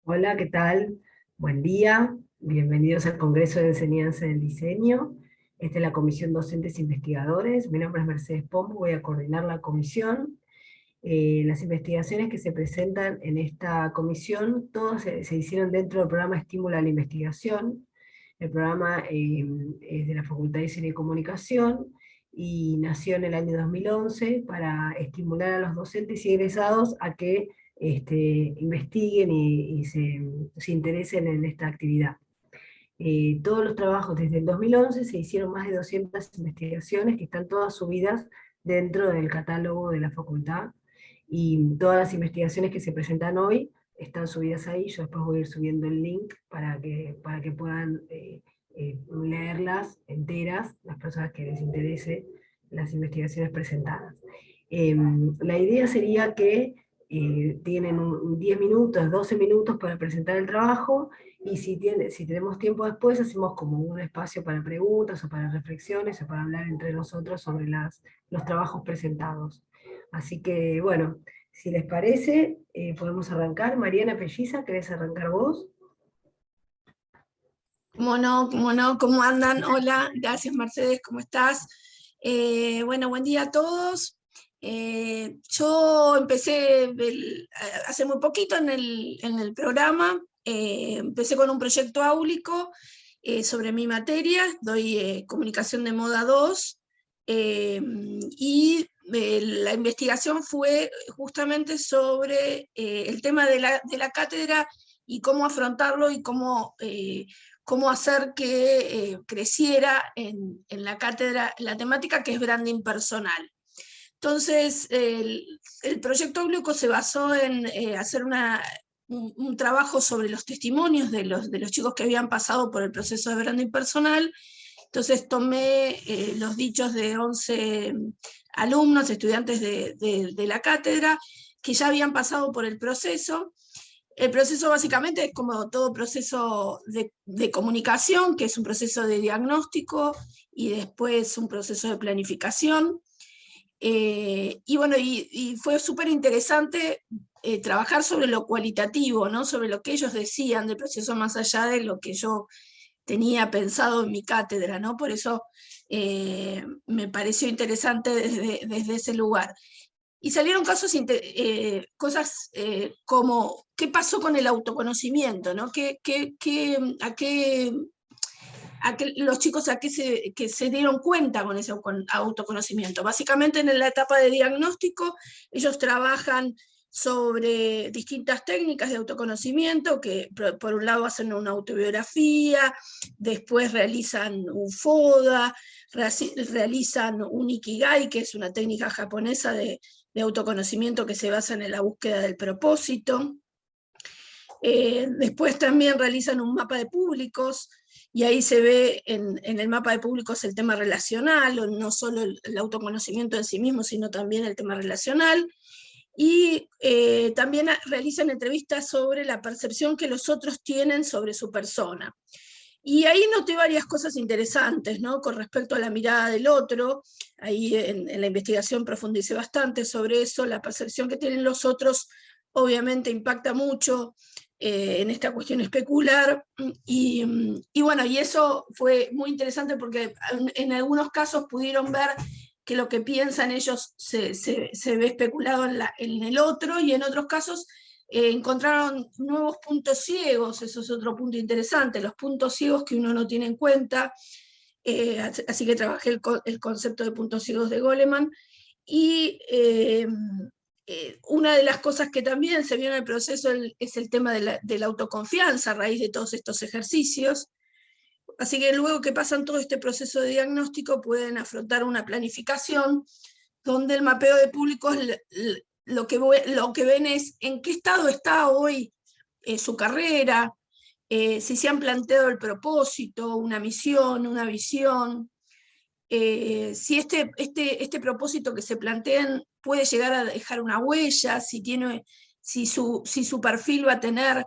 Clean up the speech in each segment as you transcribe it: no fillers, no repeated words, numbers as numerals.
Hola, ¿qué tal? Buen día. Bienvenidos al Congreso de Enseñanza del Diseño. Esta es la Comisión Docentes Investigadores. Mi nombre es Mercedes Pombo, voy a coordinar la comisión. Las investigaciones que se presentan en esta comisión, todas se hicieron dentro del programa Estímulo a la Investigación. El programa es de la Facultad de Diseño y Comunicación y nació en el año 2011 para estimular a los docentes y egresados a que investiguen y se interesen en esta actividad. Todos los trabajos desde el 2011 se hicieron más de 200 investigaciones que están todas subidas dentro del catálogo de la facultad, y todas las investigaciones que se presentan hoy están subidas ahí. Yo después voy a ir subiendo el link para que puedan leerlas enteras, las personas que les interese las investigaciones presentadas. La idea sería que tienen 10 minutos, 12 minutos para presentar el trabajo, y si tenemos tiempo después, hacemos como un espacio para preguntas o para reflexiones o para hablar entre nosotros sobre los trabajos presentados. Así que, bueno, si les parece, podemos arrancar. Mariana Pelliza, ¿querés arrancar vos? ¿Cómo no? ¿Cómo no? ¿Cómo andan? Hola, gracias Mercedes, ¿cómo estás? Bueno, buen día a todos. Yo empecé hace muy poquito en el programa, empecé con un proyecto áulico sobre mi materia, doy Comunicación de Moda 2, y la investigación fue justamente sobre el tema de la cátedra y cómo afrontarlo y cómo hacer que creciera en la cátedra la temática que es branding personal. Entonces, el proyecto áulico se basó en hacer un trabajo sobre los testimonios de los chicos que habían pasado por el proceso de branding personal. Entonces tomé los dichos de 11 alumnos, estudiantes de la cátedra, que ya habían pasado por el proceso. El proceso básicamente es como todo proceso de comunicación, que es un proceso de diagnóstico y después un proceso de planificación. Y bueno, y fue súper interesante trabajar sobre lo cualitativo, ¿no? Sobre lo que ellos decían del proceso más allá de lo que yo tenía pensado en mi cátedra, ¿no? Por eso me pareció interesante desde ese lugar. Y salieron cosas como qué pasó con el autoconocimiento, ¿no? A qué los chicos que se dieron cuenta con ese autoconocimiento. Básicamente en la etapa de diagnóstico ellos trabajan sobre distintas técnicas de autoconocimiento, que por un lado hacen una autobiografía, después realizan un FODA, realizan un Ikigai, que es una técnica japonesa de autoconocimiento que se basa en la búsqueda del propósito. Después también realizan un mapa de públicos, y ahí se ve en el mapa de públicos el tema relacional, no solo el autoconocimiento en sí mismo, sino también el tema relacional. Y también realizan entrevistas sobre la percepción que los otros tienen sobre su persona. Y ahí noté varias cosas interesantes, ¿no? Con respecto a la mirada del otro. Ahí en la investigación profundicé bastante sobre eso. La percepción que tienen los otros obviamente impacta mucho en esta cuestión especular. Y bueno, y eso fue muy interesante porque en algunos casos pudieron ver que lo que piensan ellos se ve especulado en el otro, y en otros casos encontraron nuevos puntos ciegos. Eso es otro punto interesante, los puntos ciegos que uno no tiene en cuenta. Así que trabajé el concepto de puntos ciegos de Goleman. Y una de las cosas que también se vio en el proceso es el tema de la autoconfianza a raíz de todos estos ejercicios. Así que luego que pasan todo este proceso de diagnóstico pueden afrontar una planificación donde el mapeo de públicos lo que ven es en qué estado está hoy su carrera, si se han planteado el propósito, una misión, una visión, si este propósito que se plantean puede llegar a dejar una huella, si su perfil va a tener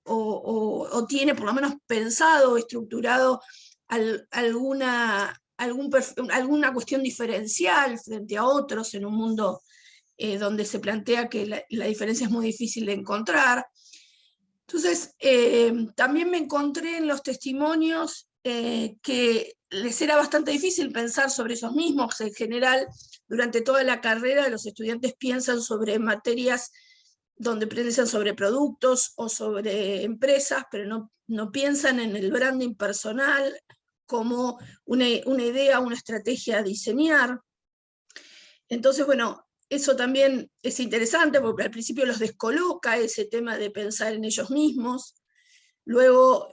o tiene por lo menos pensado, estructurado alguna cuestión diferencial frente a otros en un mundo donde se plantea que la diferencia es muy difícil de encontrar. Entonces, también me encontré en los testimonios que les era bastante difícil pensar sobre ellos mismos. En general, durante toda la carrera, los estudiantes piensan sobre materias donde piensan sobre productos o sobre empresas, pero no piensan en el branding personal como una idea, una estrategia a diseñar. Entonces, bueno, eso también es interesante porque al principio los descoloca ese tema de pensar en ellos mismos, luego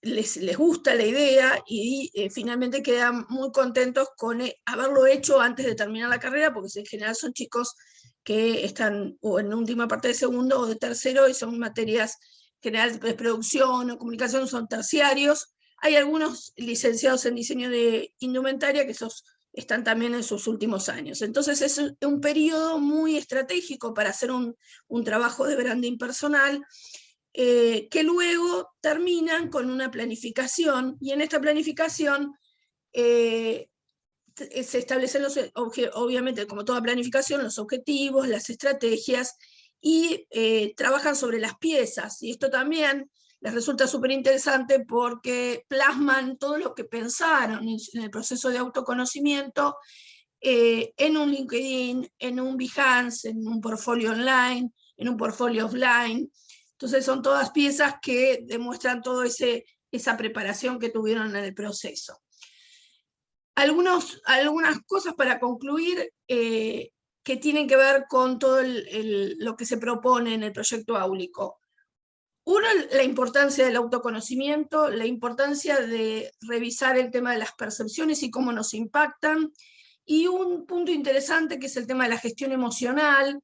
les gusta la idea y finalmente quedan muy contentos con haberlo hecho antes de terminar la carrera, porque en general son chicos que están o en última parte de segundo o de tercero y son materias generales de producción o comunicación, son terciarios. Hay algunos licenciados en diseño de indumentaria que están también en sus últimos años. Entonces es un periodo muy estratégico para hacer un trabajo de branding personal, que luego terminan con una planificación, y en esta planificación se establecen obviamente, como toda planificación, los objetivos, las estrategias, y trabajan sobre las piezas, y esto también les resulta súper interesante porque plasman todo lo que pensaron en el proceso de autoconocimiento en un LinkedIn, en un Behance, en un portfolio online, en un portfolio offline. Entonces son todas piezas que demuestran toda esa preparación que tuvieron en el proceso. Algunas cosas para concluir que tienen que ver con todo lo que se propone en el proyecto áulico. Uno, la importancia del autoconocimiento, la importancia de revisar el tema de las percepciones y cómo nos impactan, y un punto interesante que es el tema de la gestión emocional,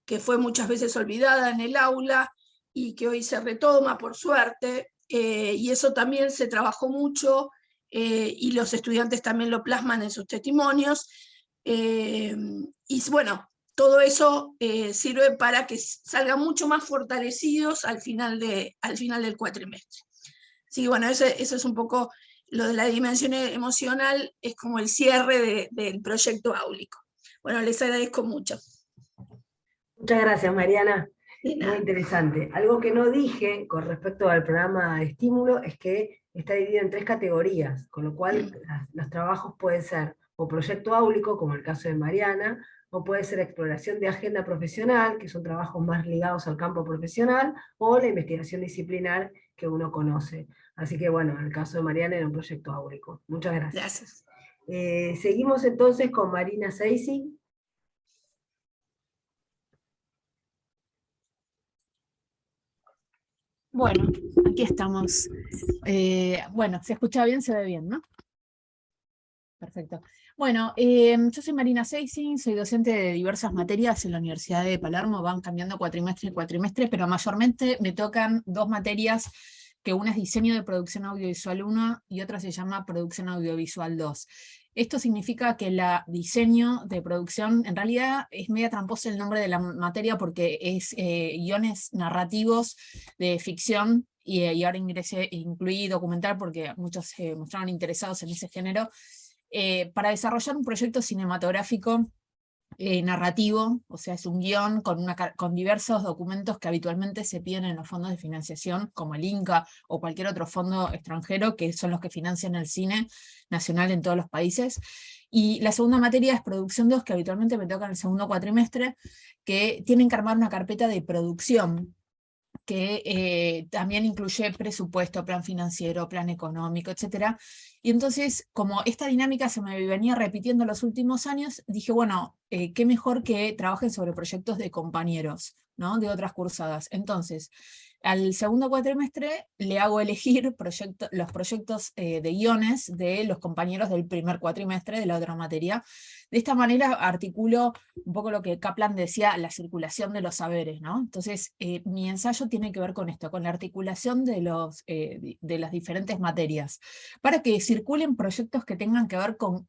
que fue muchas veces olvidada en el aula y que hoy se retoma por suerte, y eso también se trabajó mucho y los estudiantes también lo plasman en sus testimonios, y bueno, todo eso sirve para que salgan mucho más fortalecidos al final del cuatrimestre. Así que bueno, eso es un poco lo de la dimensión emocional, es como el cierre del proyecto áulico. Bueno, les agradezco mucho. Muchas gracias, Mariana. De Muy nada. interesante. Algo que no dije con respecto al programa de estímulo es que está dividido en 3 categorías, con lo cual los trabajos pueden ser o proyecto áulico, como el caso de Mariana, o puede ser exploración de agenda profesional, que son trabajos más ligados al campo profesional, o la investigación disciplinar que uno conoce. Así que bueno, en el caso de Mariana era un proyecto áulico. Muchas gracias. Gracias. Seguimos entonces con Marina Seisi. Bueno, aquí estamos. Bueno, se escucha bien, se ve bien, ¿no? Perfecto. Bueno, yo soy Marina Seisi, soy docente de diversas materias en la Universidad de Palermo, van cambiando cuatrimestre a cuatrimestre, pero mayormente me tocan 2 materias, que una es diseño de producción audiovisual 1 y otra se llama producción audiovisual 2. Esto significa que la diseño de producción, en realidad es media tramposo el nombre de la materia porque es guiones narrativos de ficción, y ahora incluí documental porque muchos se mostraron interesados en ese género, para desarrollar un proyecto cinematográfico narrativo, o sea, es un guión con diversos documentos que habitualmente se piden en los fondos de financiación, como el INCA o cualquier otro fondo extranjero, que son los que financian el cine nacional en todos los países. Y la segunda materia es producción 2, que habitualmente me toca en el segundo cuatrimestre, que tienen que armar una carpeta de producción, que también incluye presupuesto, plan financiero, plan económico, etc. Y entonces, como esta dinámica se me venía repitiendo en los últimos años, dije, bueno, qué mejor que trabajen sobre proyectos de compañeros, ¿no? De otras cursadas. Entonces, al segundo cuatrimestre le hago elegir los proyectos de guiones de los compañeros del primer cuatrimestre de la otra materia. De esta manera articulo un poco lo que Kaplan decía, la circulación de los saberes, ¿no? Entonces, mi ensayo tiene que ver con esto, con la articulación de las diferentes materias, para que circulen proyectos que tengan que ver con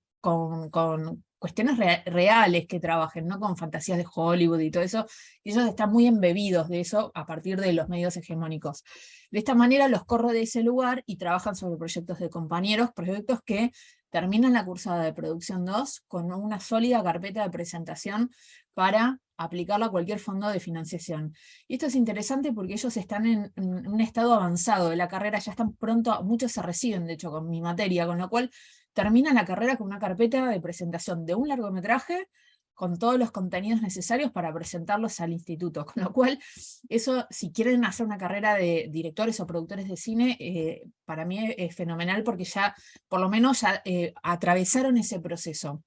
cuestiones reales que trabajen, no con fantasías de Hollywood y todo eso, y ellos están muy embebidos de eso a partir de los medios hegemónicos. De esta manera los corro de ese lugar y trabajan sobre proyectos de compañeros, proyectos que terminan la cursada de producción 2 con una sólida carpeta de presentación para aplicarlo a cualquier fondo de financiación. Y esto es interesante porque ellos están en un estado avanzado de la carrera, ya están pronto, muchos se reciben de hecho con mi materia, con lo cual terminan la carrera con una carpeta de presentación de un largometraje con todos los contenidos necesarios para presentarlos al instituto, con lo cual eso, si quieren hacer una carrera de directores o productores de cine, para mí es fenomenal porque ya, por lo menos, ya atravesaron ese proceso,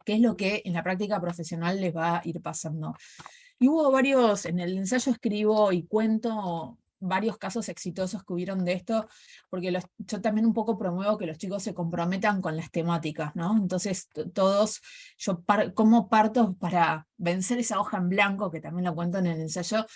que es lo que en la práctica profesional les va a ir pasando. Y hubo varios, en el ensayo escribo y cuento varios casos exitosos que hubieron de esto, porque yo también un poco promuevo que los chicos se comprometan con las temáticas, ¿no? Entonces todos, ¿cómo parto para vencer esa hoja en blanco, que también lo cuento en el ensayo?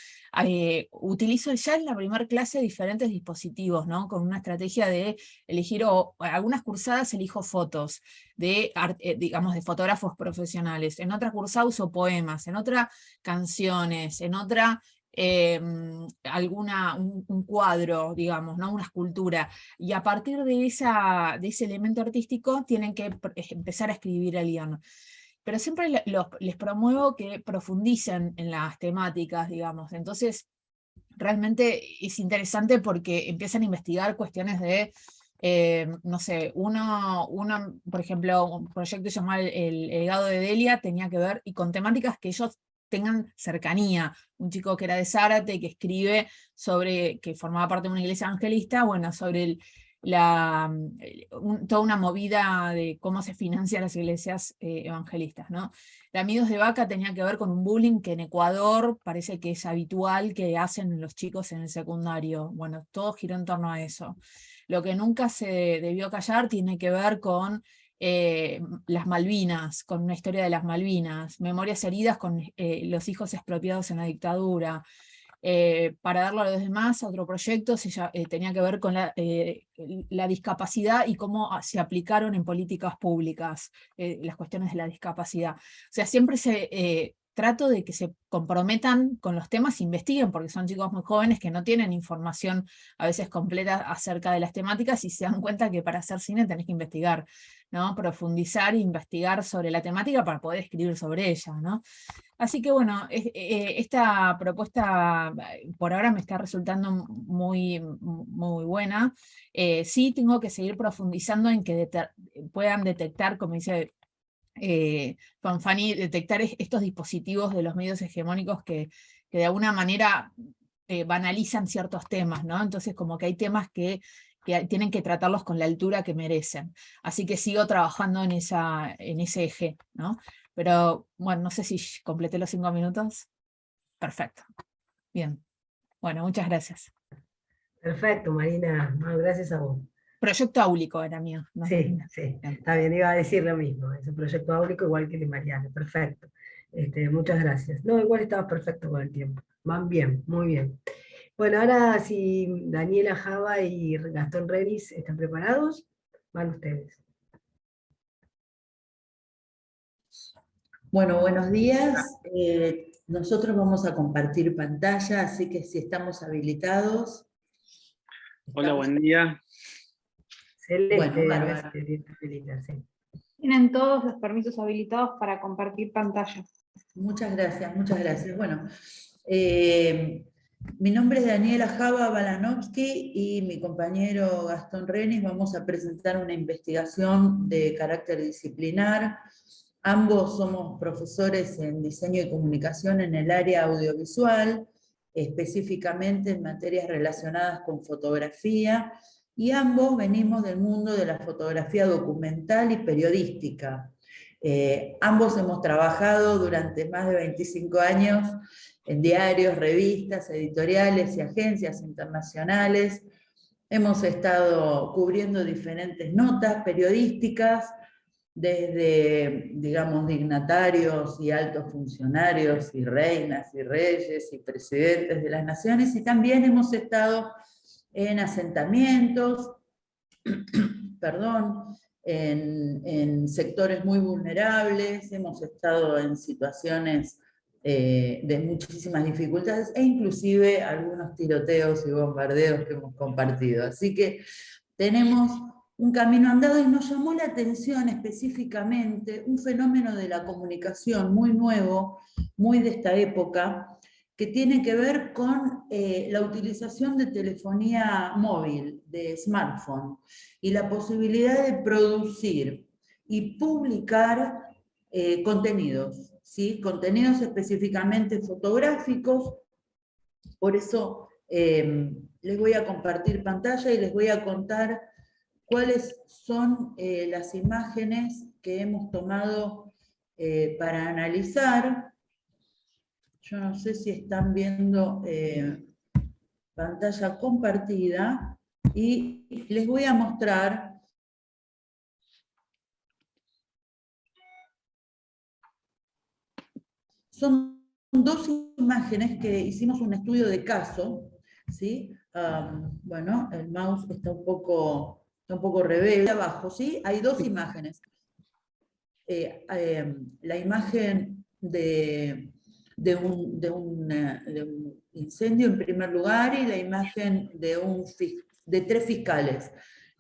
Utilizo ya en la primera clase diferentes dispositivos, ¿no? Con una estrategia de elegir, o algunas cursadas elijo fotos, digamos, de fotógrafos profesionales, en otra cursada uso poemas, en otra canciones, en otra un cuadro, digamos, ¿no? Una escultura, y a partir de ese elemento artístico tienen que empezar a escribir el guión. Pero siempre les promuevo que profundicen en las temáticas, digamos. Entonces, realmente es interesante porque empiezan a investigar cuestiones de, no sé, uno, por ejemplo, un proyecto llamado El legado de Delia tenía que ver, y con temáticas que ellos tengan cercanía. Un chico que era de Zárate, que escribe sobre, que formaba parte de una iglesia evangelista, bueno, sobre toda una movida de cómo se financian las iglesias evangelistas, ¿no? La Amigos de Vaca tenía que ver con un bullying que en Ecuador parece que es habitual que hacen los chicos en el secundario. Bueno, todo giró en torno a eso. Lo que nunca se debió callar tiene que ver con las Malvinas, con una historia de las Malvinas, Memorias heridas con los hijos expropiados en la dictadura. Para darlo a los demás, otro proyecto tenía que ver con la discapacidad y cómo se aplicaron en políticas públicas las cuestiones de la discapacidad. O sea, siempre trato de que se comprometan con los temas, investiguen, porque son chicos muy jóvenes que no tienen información a veces completa acerca de las temáticas y se dan cuenta que para hacer cine tenés que investigar, ¿no? Profundizar e investigar sobre la temática para poder escribir sobre ella, ¿no? Así que bueno, esta propuesta por ahora me está resultando muy, muy buena. Sí tengo que seguir profundizando en que puedan detectar, como dice Fanfani, detectar estos dispositivos de los medios hegemónicos que de alguna manera banalizan ciertos temas, ¿no? Entonces como que hay temas que tienen que tratarlos con la altura que merecen. Así que sigo trabajando en ese eje, ¿no? Pero bueno, no sé si completé los 5 minutos. Perfecto. Bien. Bueno, muchas gracias. Perfecto, Marina. No, gracias a vos. Proyecto áulico era mío. ¿No? Sí, sí, está bien, iba a decir lo mismo. Es un proyecto áulico igual que el de Mariana. Perfecto. Muchas gracias. No, igual estabas perfecto con el tiempo. Van bien, muy bien. Bueno, ahora si Daniela Java y Gastón Renis están preparados, van ustedes. Bueno, buenos días. Nosotros vamos a compartir pantalla, así que si estamos habilitados. Hola, buen día. Celeste, Bueno, sí. Tienen todos los permisos habilitados para compartir pantalla. Muchas gracias, muchas gracias. Bueno, mi nombre es Daniela Java Balanovsky y mi compañero Gastón Renis vamos a presentar una investigación de carácter disciplinar. Ambos somos profesores en diseño y comunicación en el área audiovisual, específicamente en materias relacionadas con fotografía, y ambos venimos del mundo de la fotografía documental y periodística. Ambos hemos trabajado durante más de 25 años en diarios, revistas, editoriales y agencias internacionales. Hemos estado cubriendo diferentes notas periodísticas, desde, digamos, dignatarios y altos funcionarios y reinas y reyes y presidentes de las naciones, y también hemos estado en asentamientos, perdón, en sectores muy vulnerables, hemos estado en situaciones de muchísimas dificultades e inclusive algunos tiroteos y bombardeos que hemos compartido. Así que tenemos un camino andado y nos llamó la atención específicamente un fenómeno de la comunicación muy nuevo, muy de esta época, que tiene que ver con la utilización de telefonía móvil, de smartphone, y la posibilidad de producir y publicar contenidos, ¿sí? Contenidos específicamente fotográficos. Por eso les voy a compartir pantalla y les voy a contar cuáles son las imágenes que hemos tomado para analizar. Yo no sé si están viendo pantalla compartida y les voy a mostrar. Son dos imágenes que hicimos un estudio de caso, ¿sí? Bueno, el mouse está un poco rebelde abajo, ¿sí? Hay dos imágenes. La imagen de un incendio en primer lugar y la imagen de 3 fiscales.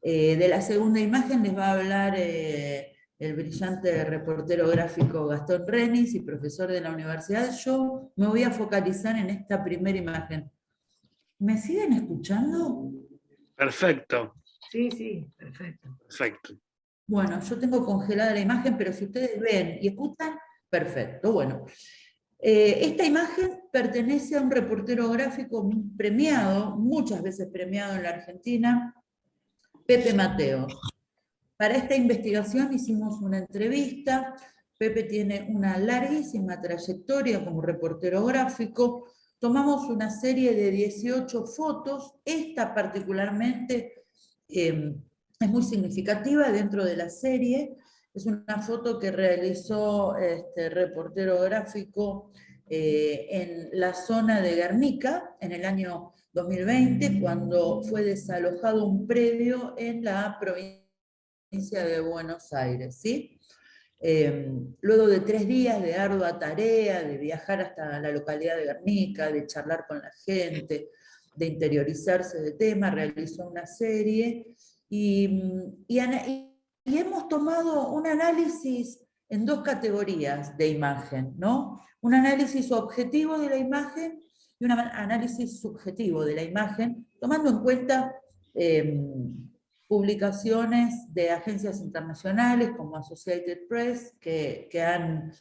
De la segunda imagen les va a hablar el brillante reportero gráfico Gastón Renis y profesor de la universidad. Yo me voy a focalizar en esta primera imagen. ¿Me siguen escuchando? Perfecto. Sí, perfecto. Perfecto. Bueno, yo tengo congelada la imagen, pero si ustedes ven y escuchan, perfecto. Bueno, esta imagen pertenece a un reportero gráfico premiado, muchas veces premiado en la Argentina, Pepe Mateos. Para esta investigación hicimos una entrevista. Pepe tiene una larguísima trayectoria como reportero gráfico. Tomamos una serie de 18 fotos. Esta particularmente es muy significativa dentro de la serie. Es una foto que realizó este reportero gráfico en la zona de Guernica, en el año 2020, cuando fue desalojado un predio en la provincia de Buenos Aires, ¿sí? Luego de 3 días de ardua tarea, de viajar hasta la localidad de Guernica, de charlar con la gente, de interiorizarse del tema, realizó una serie y hemos tomado un análisis en 2 categorías de imagen, ¿no? Un análisis objetivo de la imagen y un análisis subjetivo de la imagen, tomando en cuenta publicaciones de agencias internacionales como Associated Press que han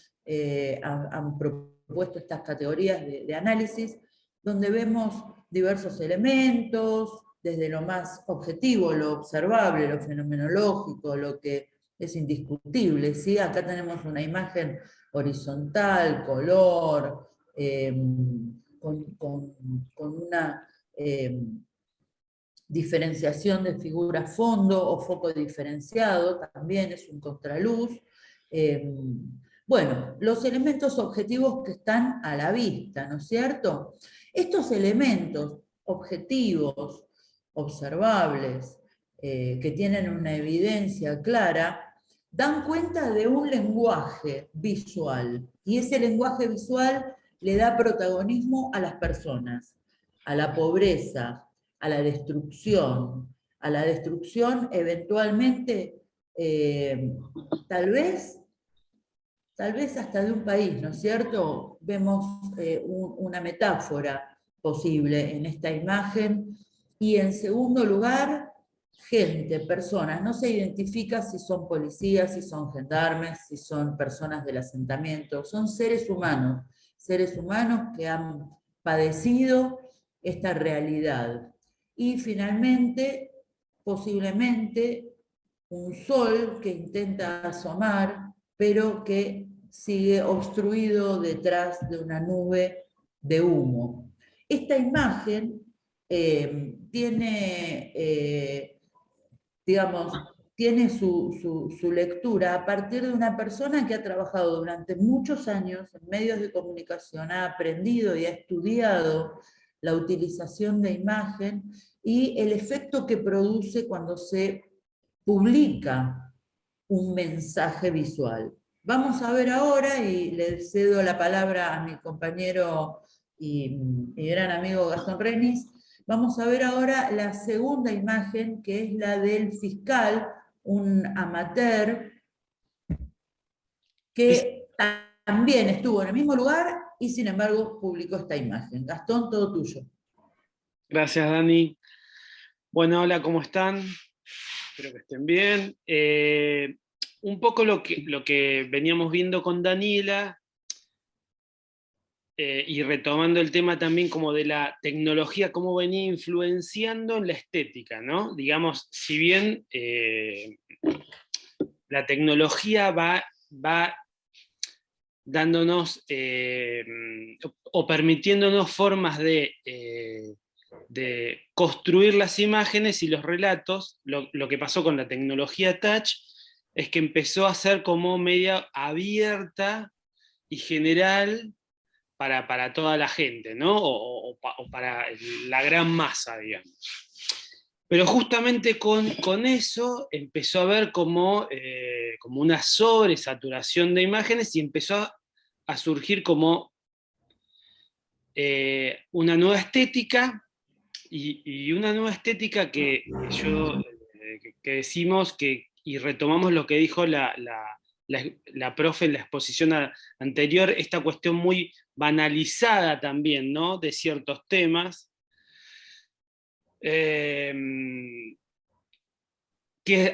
propuesto estas categorías de análisis, donde vemos diversos elementos, desde lo más objetivo, lo observable, lo fenomenológico, lo que es indiscutible, ¿sí? Acá tenemos una imagen horizontal, color, con una diferenciación de figura fondo o foco diferenciado, también es un contraluz. Bueno, los elementos objetivos que están a la vista, ¿no es cierto? Estos elementos objetivos, observables, que tienen una evidencia clara, dan cuenta de un lenguaje visual, y ese lenguaje visual le da protagonismo a las personas, a la pobreza, a la destrucción eventualmente, tal vez hasta de un país, ¿no es cierto? Vemos una metáfora posible en esta imagen, y en segundo lugar, gente, personas, no se identifica si son policías, si son gendarmes, si son personas del asentamiento, son seres humanos que han padecido esta realidad. Y finalmente, posiblemente, un sol que intenta asomar, pero que sigue obstruido detrás de una nube de humo. Esta imagen tiene su lectura a partir de una persona que ha trabajado durante muchos años en medios de comunicación, ha aprendido y ha estudiado la utilización de imagen y el efecto que produce cuando se publica un mensaje visual. Vamos a ver ahora, y le cedo la palabra a mi compañero y gran amigo Gastón Renis, vamos a ver ahora la segunda imagen, que es la del fiscal, un amateur, que también estuvo en el mismo lugar y sin embargo publicó esta imagen. Gastón, todo tuyo. Gracias, Dani. Bueno, hola, ¿cómo están? Espero que estén bien. Un poco lo que veníamos viendo con Daniela, y retomando el tema también como de la tecnología, cómo venía influenciando en la estética, ¿no? Digamos, si bien la tecnología va dándonos o permitiéndonos formas de construir las imágenes y los relatos, lo que pasó con la tecnología touch es que empezó a ser como media abierta y general para toda la gente, ¿no? O para la gran masa, digamos. Pero justamente con eso empezó a haber como una sobresaturación de imágenes y empezó a surgir como una nueva estética, y una nueva estética que decimos y retomamos lo que dijo la profe en la exposición anterior, esta cuestión muy banalizada también, ¿no? De ciertos temas, que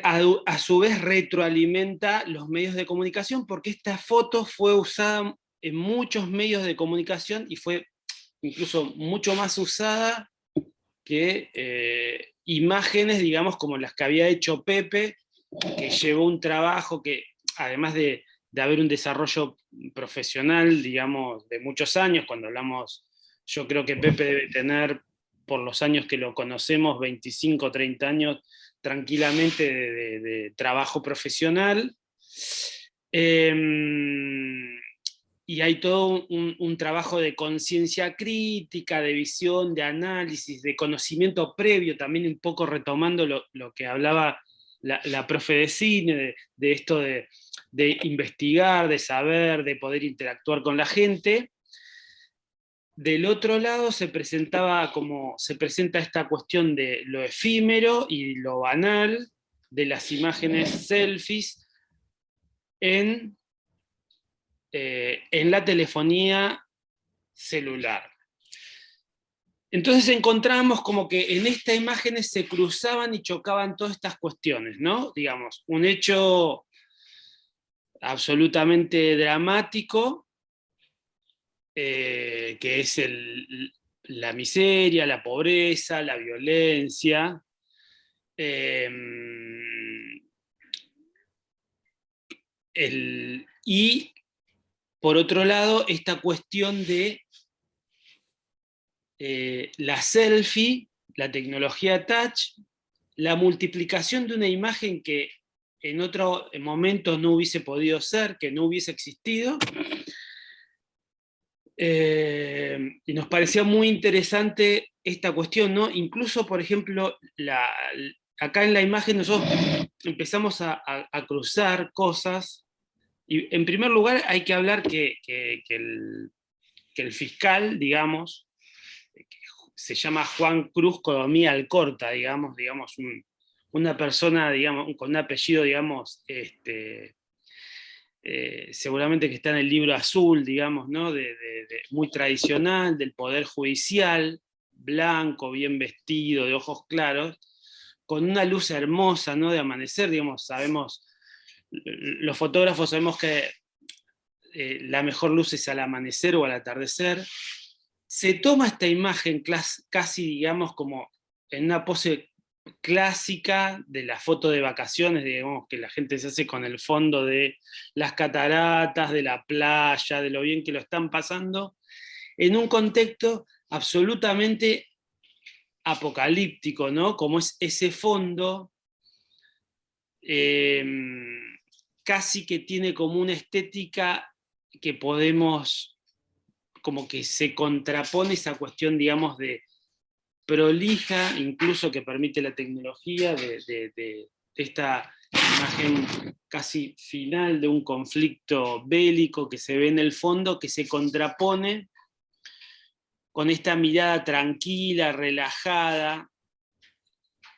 a su vez retroalimenta los medios de comunicación, porque esta foto fue usada en muchos medios de comunicación y fue incluso mucho más usada que imágenes, digamos, como las que había hecho Pepe, que llevó un trabajo que, además de haber un desarrollo profesional, digamos, de muchos años, cuando hablamos, yo creo que Pepe debe tener, por los años que lo conocemos, 25, 30 años tranquilamente de trabajo profesional. Y hay todo un trabajo de conciencia crítica, de visión, de análisis, de conocimiento previo, también un poco retomando lo que hablaba la profe de cine, de esto de investigar, de saber, de poder interactuar con la gente. Del otro lado se presenta esta cuestión de lo efímero y lo banal de las imágenes selfies en la telefonía celular. Entonces encontramos como que en estas imágenes se cruzaban y chocaban todas estas cuestiones, ¿no? Digamos, un hecho absolutamente dramático, que es la miseria, la pobreza, la violencia, y por otro lado esta cuestión de la selfie, la tecnología touch, la multiplicación de una imagen que en otro momento no hubiese podido ser, que no hubiese existido. Y nos parecía muy interesante esta cuestión, ¿no? Incluso, por ejemplo, acá en la imagen nosotros empezamos a cruzar cosas, y en primer lugar hay que hablar que el fiscal, digamos, se llama Juan Cruz Codomía Alcorta, digamos una persona, digamos, con un apellido, digamos, seguramente que está en el libro azul, digamos, ¿no? Muy tradicional, del Poder Judicial, blanco, bien vestido, de ojos claros, con una luz hermosa, ¿no? De amanecer, digamos, sabemos, los fotógrafos sabemos que la mejor luz es al amanecer o al atardecer. Se toma esta imagen casi, digamos, como en una pose clásica de la foto de vacaciones, digamos, que la gente se hace con el fondo de las cataratas, de la playa, de lo bien que lo están pasando, en un contexto absolutamente apocalíptico, ¿no? Como es ese fondo, casi que tiene como una estética que podemos, como que se contrapone esa cuestión, digamos, de prolija, incluso que permite la tecnología, de esta imagen casi final de un conflicto bélico que se ve en el fondo, que se contrapone con esta mirada tranquila, relajada,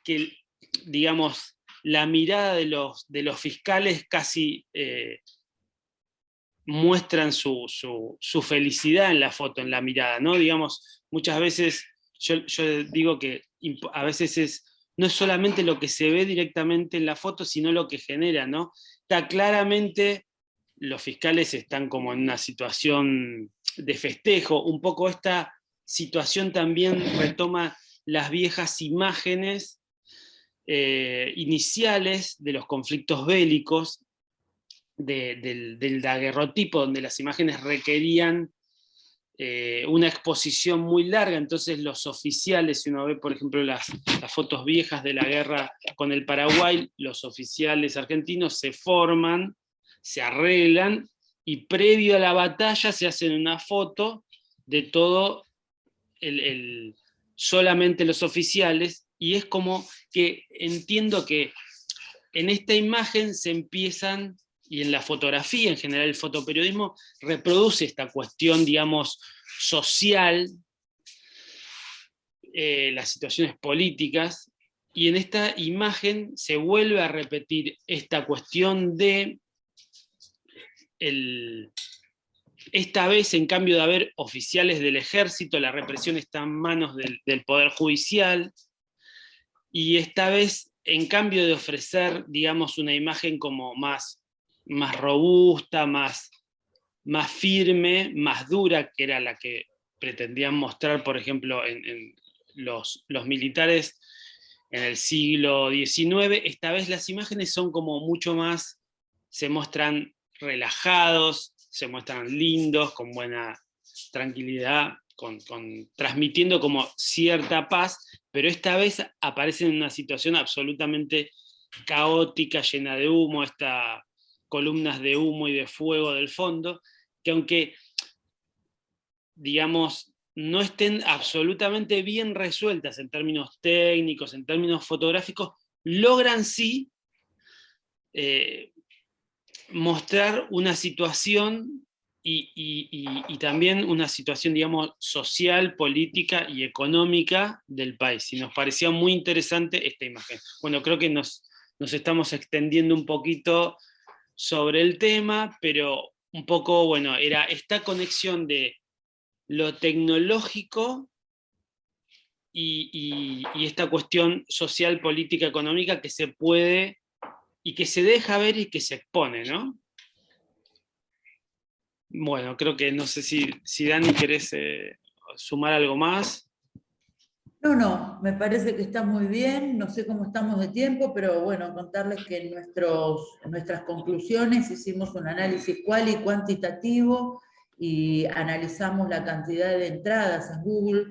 que, digamos, la mirada de los fiscales casi muestran su felicidad en la foto, en la mirada, ¿no? Digamos, muchas veces yo digo que a veces no es solamente lo que se ve directamente en la foto, sino lo que genera, ¿no? Está claramente, los fiscales están como en una situación de festejo, un poco esta situación también retoma las viejas imágenes iniciales de los conflictos bélicos, del daguerrotipo, donde las imágenes requerían una exposición muy larga. Entonces los oficiales, si uno ve por ejemplo las fotos viejas de la guerra con el Paraguay, los oficiales argentinos se forman, se arreglan, y previo a la batalla se hacen una foto de todo solamente los oficiales, y es como que entiendo que en esta imagen se empiezan, y en la fotografía en general, el fotoperiodismo reproduce esta cuestión, digamos, social, las situaciones políticas, y en esta imagen se vuelve a repetir esta cuestión de, esta vez en cambio de haber oficiales del ejército, la represión está en manos del Poder Judicial, y esta vez en cambio de ofrecer, digamos, una imagen como más robusta, más firme, más dura, que era la que pretendían mostrar, por ejemplo, en los militares en el siglo XIX, esta vez las imágenes son como mucho más, se muestran relajados, se muestran lindos, con buena tranquilidad, transmitiendo como cierta paz, pero esta vez aparecen en una situación absolutamente caótica, llena de humo, estas columnas de humo y de fuego del fondo, que aunque, digamos, no estén absolutamente bien resueltas en términos técnicos, en términos fotográficos, logran sí mostrar una situación y también una situación, digamos, social, política y económica del país. Y nos parecía muy interesante esta imagen. Bueno, creo que nos estamos extendiendo un poquito sobre el tema, pero un poco, bueno, era esta conexión de lo tecnológico y esta cuestión social, política, económica que se puede y que se deja ver y que se expone, ¿no? Bueno, creo que no sé si Dani querés sumar algo más. No, me parece que está muy bien, no sé cómo estamos de tiempo, pero bueno, contarles que en nuestras conclusiones hicimos un análisis cual y cuantitativo y analizamos la cantidad de entradas en Google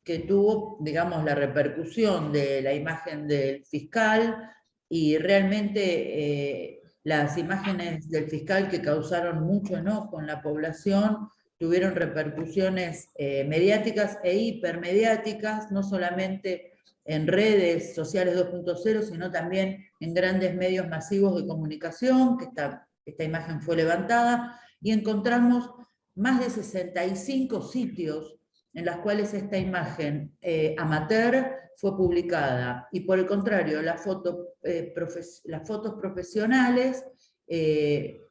que tuvo, digamos, la repercusión de la imagen del fiscal, y realmente las imágenes del fiscal que causaron mucho enojo en la población tuvieron repercusiones mediáticas e hipermediáticas, no solamente en redes sociales 2.0, sino también en grandes medios masivos de comunicación, que esta imagen fue levantada, y encontramos más de 65 sitios en los cuales esta imagen amateur fue publicada, y por el contrario, las fotos profesionales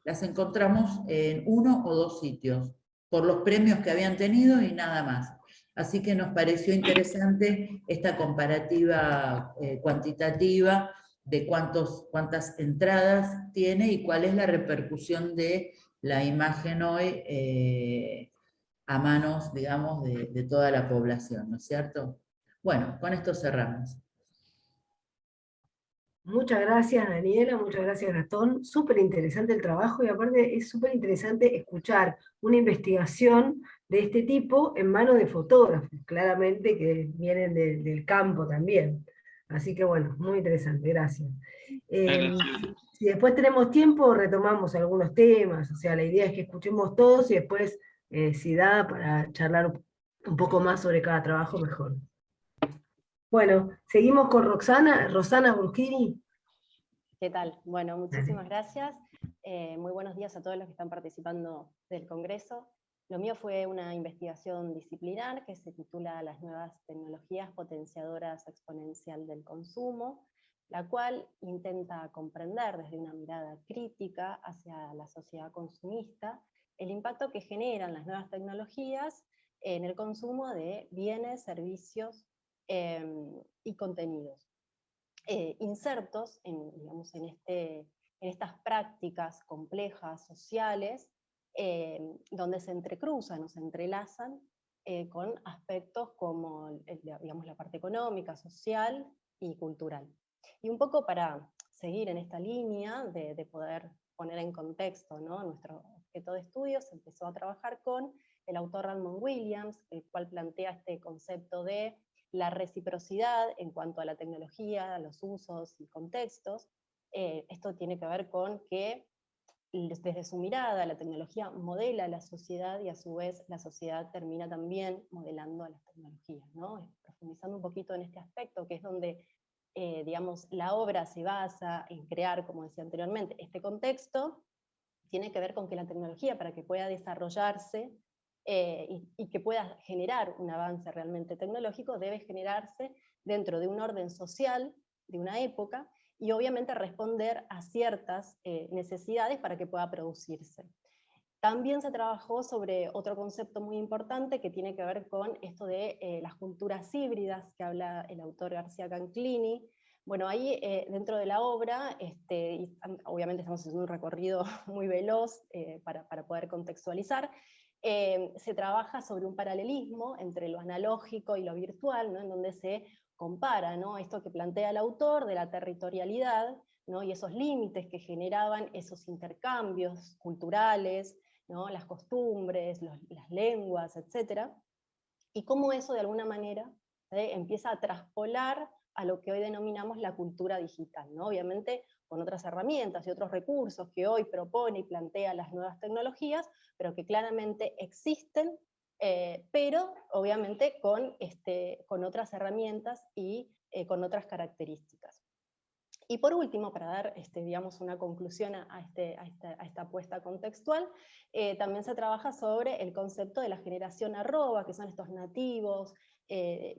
las encontramos en 1 o 2 sitios, por los premios que habían tenido y nada más. Así que nos pareció interesante esta comparativa cuantitativa de cuántas entradas tiene y cuál es la repercusión de la imagen hoy a manos, digamos, de toda la población, ¿no es cierto? Bueno, con esto cerramos. Muchas gracias, Daniela, muchas gracias, Gastón. Súper interesante el trabajo, y aparte es súper interesante escuchar una investigación de este tipo en manos de fotógrafos, claramente que vienen del campo también. Así que bueno, muy interesante, gracias. Si después tenemos tiempo, retomamos algunos temas, o sea, la idea es que escuchemos todos y después, si da, para charlar un poco más sobre cada trabajo, mejor. Bueno, seguimos con Rosana Burkini. ¿Qué tal? Bueno, muchísimas Dale. gracias. Muy buenos días a todos los que están participando del Congreso. Lo mío fue una investigación disciplinar que se titula Las nuevas tecnologías potenciadoras exponencial del consumo, la cual intenta comprender desde una mirada crítica hacia la sociedad consumista el impacto que generan las nuevas tecnologías en el consumo de bienes, servicios y contenidos. Insertos digamos, en estas prácticas complejas sociales, donde se entrecruzan o se entrelazan con aspectos como digamos, la parte económica, social y cultural. Y un poco para seguir en esta línea de poder poner en contexto, ¿no?, nuestro objeto de estudio, se empezó a trabajar con el autor Raymond Williams, el cual plantea este concepto de la reciprocidad en cuanto a la tecnología, a los usos y contextos. Esto tiene que ver con que desde su mirada la tecnología modela a la sociedad y a su vez la sociedad termina también modelando a las tecnologías, ¿no? Profundizando un poquito en este aspecto, que es donde digamos, la obra se basa en crear, como decía anteriormente, este contexto, tiene que ver con que la tecnología, para que pueda desarrollarse y que pueda generar un avance realmente tecnológico, debe generarse dentro de un orden social, de una época, y obviamente responder a ciertas necesidades para que pueda producirse. También se trabajó sobre otro concepto muy importante que tiene que ver con esto de las culturas híbridas, que habla el autor García Canclini. Bueno, ahí dentro de la obra, obviamente estamos haciendo un recorrido muy veloz para poder contextualizar, se trabaja sobre un paralelismo entre lo analógico y lo virtual, ¿no?, en donde se compara, ¿no?, esto que plantea el autor de la territorialidad, ¿no?, y esos límites que generaban esos intercambios culturales, ¿no?, las costumbres, las lenguas, etc. Y cómo eso de alguna manera empieza a traspolar a lo que hoy denominamos la cultura digital, ¿no? Obviamente con otras herramientas y otros recursos que hoy propone y plantea las nuevas tecnologías, pero que claramente existen, pero obviamente con otras herramientas y con otras características. Y por último, para dar digamos, una conclusión a esta apuesta contextual, también se trabaja sobre el concepto de la generación arroba, que son estos nativos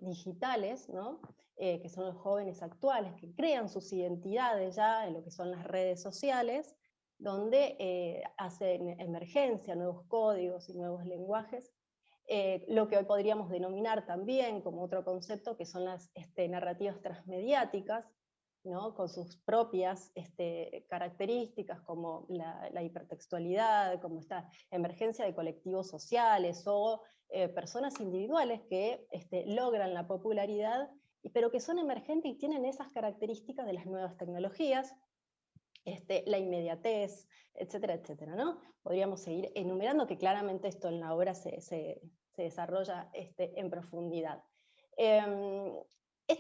digitales, ¿no?, que son los jóvenes actuales, que crean sus identidades ya en lo que son las redes sociales, donde hacen emergencia nuevos códigos y nuevos lenguajes, lo que hoy podríamos denominar también como otro concepto, que son las narrativas transmediáticas, ¿no?, con sus propias características, como la hipertextualidad, como esta emergencia de colectivos sociales, o personas individuales que logran la popularidad, pero que son emergentes y tienen esas características de las nuevas tecnologías, la inmediatez, etcétera, etcétera, ¿no? Podríamos seguir enumerando, que claramente esto en la obra se desarrolla en profundidad. Esto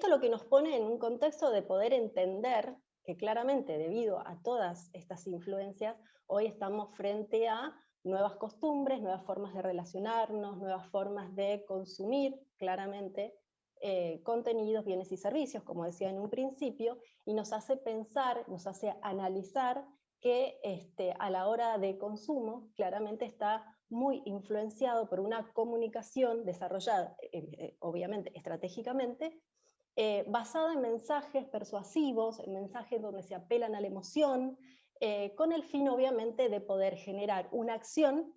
es lo que nos pone en un contexto de poder entender que claramente, debido a todas estas influencias, hoy estamos frente a nuevas costumbres, nuevas formas de relacionarnos, nuevas formas de consumir, claramente, contenidos, bienes y servicios, como decía en un principio, y nos hace pensar, nos hace analizar que a la hora de consumo, claramente está muy influenciado por una comunicación desarrollada, obviamente, estratégicamente, basada en mensajes persuasivos, en mensajes donde se apelan a la emoción, con el fin obviamente de poder generar una acción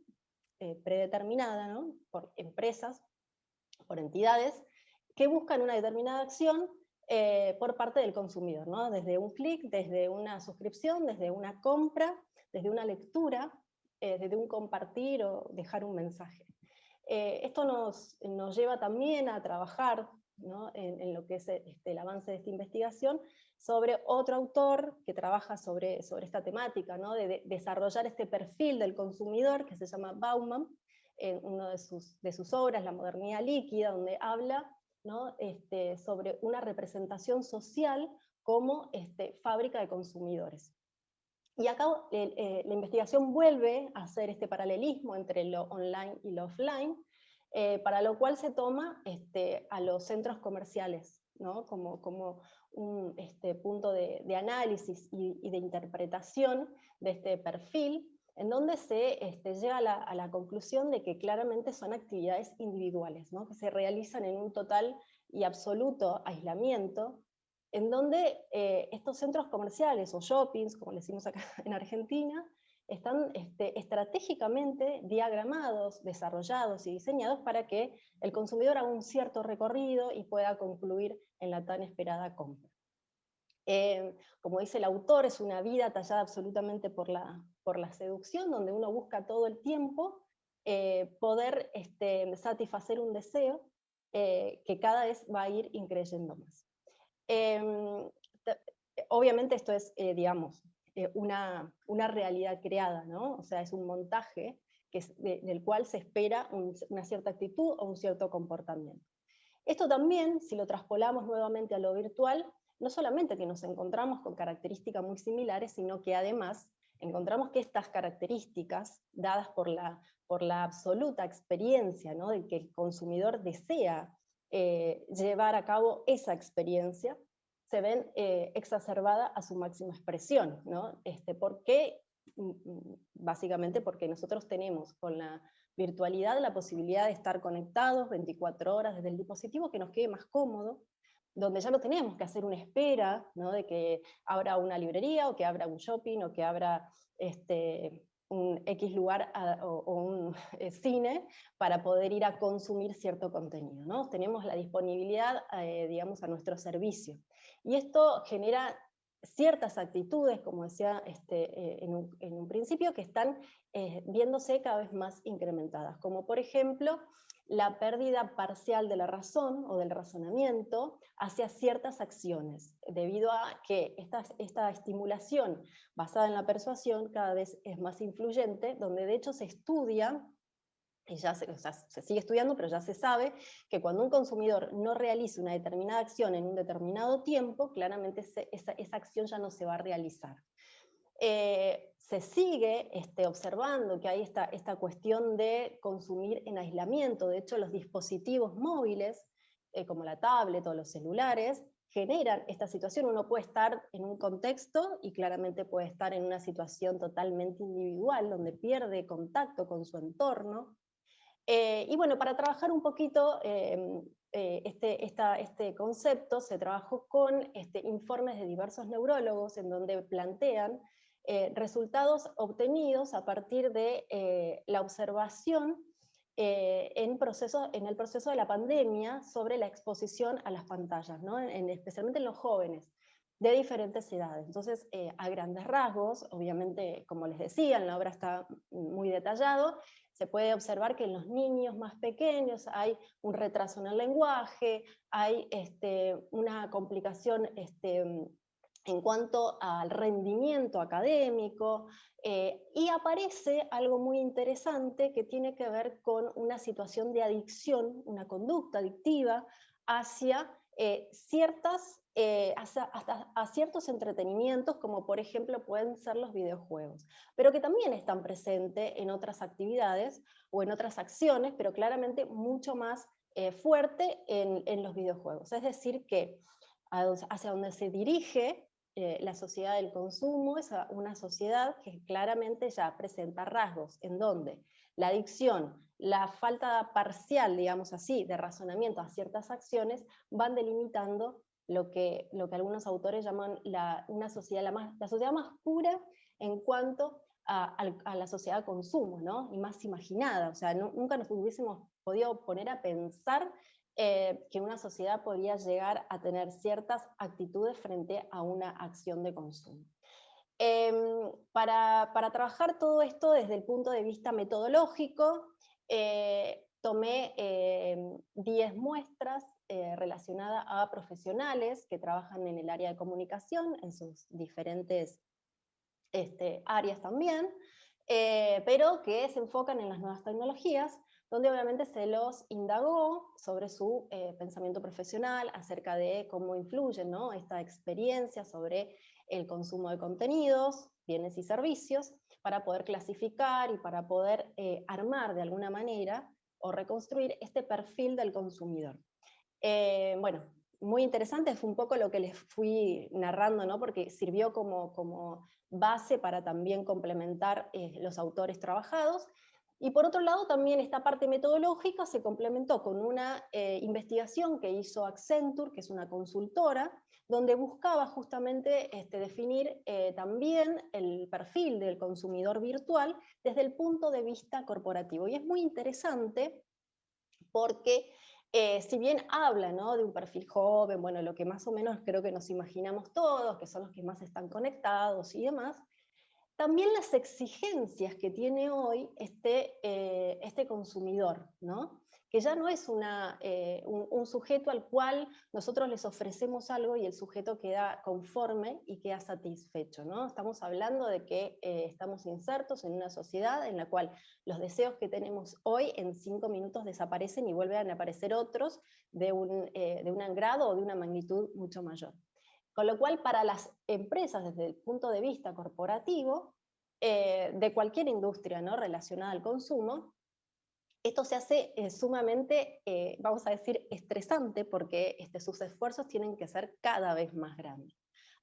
predeterminada, ¿no?, por empresas, por entidades, que buscan una determinada acción por parte del consumidor, ¿no?, desde un clic, desde una suscripción, desde una compra, desde una lectura, desde un compartir o dejar un mensaje. Esto nos lleva también a trabajar, ¿no?, en lo que es el avance de esta investigación, sobre otro autor que trabaja sobre esta temática, ¿no?, de desarrollar este perfil del consumidor, que se llama Bauman, en una de sus obras, La modernidad líquida, donde habla, ¿no?, sobre una representación social como fábrica de consumidores. Y acá la investigación vuelve a hacer este paralelismo entre lo online y lo offline, para lo cual se toma a los centros comerciales, ¿no?, como un punto de análisis y de interpretación de este perfil, en donde se llega a la conclusión de que claramente son actividades individuales, ¿no?, que se realizan en un total y absoluto aislamiento, en donde estos centros comerciales o shoppings, como le decimos acá en Argentina, están estratégicamente diagramados, desarrollados y diseñados para que el consumidor haga un cierto recorrido y pueda concluir en la tan esperada compra. Como dice el autor, es una vida tallada absolutamente por la seducción, donde uno busca todo el tiempo poder satisfacer un deseo que cada vez va a ir increyendo más. Obviamente esto es, digamos, una realidad creada, ¿no? O sea, es un montaje del cual se espera una cierta actitud o un cierto comportamiento. Esto también, si lo traspolamos nuevamente a lo virtual, no solamente que nos encontramos con características muy similares, sino que además encontramos que estas características, dadas por la absoluta experiencia, ¿no?, de que el consumidor desea llevar a cabo esa experiencia, se ven exacerbadas a su máxima expresión, ¿no? Básicamente porque nosotros tenemos con la virtualidad la posibilidad de estar conectados 24 horas desde el dispositivo que nos quede más cómodo, donde ya no tenemos que hacer una espera, ¿no?, de que abra una librería, o que abra un shopping, o que abra un X lugar o un cine para poder ir a consumir cierto contenido, ¿no? Tenemos la disponibilidad, digamos, a nuestro servicio. Y esto genera ciertas actitudes, como decía en un principio, que están viéndose cada vez más incrementadas, como por ejemplo la pérdida parcial de la razón o del razonamiento hacia ciertas acciones, debido a que esta estimulación basada en la persuasión cada vez es más influyente, donde de hecho se estudia, y ya se sigue estudiando, pero ya se sabe que cuando un consumidor no realiza una determinada acción en un determinado tiempo, claramente esa acción ya no se va a realizar. Se sigue observando que hay esta cuestión de consumir en aislamiento. De hecho, los dispositivos móviles, como la tablet o los celulares, generan esta situación. Uno puede estar en un contexto y claramente puede estar en una situación totalmente individual, donde pierde contacto con su entorno. Y bueno, para trabajar un poquito este concepto, se trabajó con informes de diversos neurólogos en donde plantean resultados obtenidos a partir de la observación en el proceso de la pandemia sobre la exposición a las pantallas, ¿no? Especialmente en los jóvenes de diferentes edades. Entonces, a grandes rasgos, obviamente, como les decía, en la obra está muy detallado, se puede observar que en los niños más pequeños hay un retraso en el lenguaje, hay una complicación en cuanto al rendimiento académico, y aparece algo muy interesante que tiene que ver con una situación de adicción, una conducta adictiva hacia ciertos entretenimientos, como por ejemplo pueden ser los videojuegos, pero que también están presentes en otras actividades o en otras acciones, pero claramente mucho más fuerte en los videojuegos. Es decir, que hacia donde se dirige la sociedad del consumo es una sociedad que claramente ya presenta rasgos en donde la adicción, la falta parcial, digamos así, de razonamiento a ciertas acciones van delimitando lo que algunos autores llaman la sociedad más pura en cuanto a la sociedad de consumo, ¿no? Y más imaginada. O sea, nunca nos hubiésemos podido poner a pensar que una sociedad podría llegar a tener ciertas actitudes frente a una acción de consumo. Para trabajar todo esto desde el punto de vista metodológico, tomé 10 muestras relacionadas a profesionales que trabajan en el área de comunicación, en sus diferentes áreas también, pero que se enfocan en las nuevas tecnologías, donde obviamente se los indagó sobre su pensamiento profesional, acerca de cómo influye, ¿no?, esta experiencia sobre el consumo de contenidos, bienes y servicios, para poder clasificar y para poder armar de alguna manera o reconstruir este perfil del consumidor. Bueno, muy interesante, fue un poco lo que les fui narrando, ¿no?, porque sirvió como base para también complementar los autores trabajados. Y por otro lado, también esta parte metodológica se complementó con una investigación que hizo Accenture, que es una consultora, donde buscaba justamente definir también el perfil del consumidor virtual desde el punto de vista corporativo. Y es muy interesante porque si bien habla, ¿no?, de un perfil joven, bueno, lo que más o menos creo que nos imaginamos todos, que son los que más están conectados y demás, también las exigencias que tiene hoy este consumidor, ¿no? Que ya no es un sujeto al cual nosotros les ofrecemos algo y el sujeto queda conforme y queda satisfecho, ¿no? Estamos hablando de que estamos insertos en una sociedad en la cual los deseos que tenemos hoy en 5 minutos desaparecen y vuelven a aparecer otros de un grado o de una magnitud mucho mayor. Con lo cual, para las empresas, desde el punto de vista corporativo, de cualquier industria, ¿no?, relacionada al consumo, esto se hace sumamente, vamos a decir, estresante, porque sus esfuerzos tienen que ser cada vez más grandes.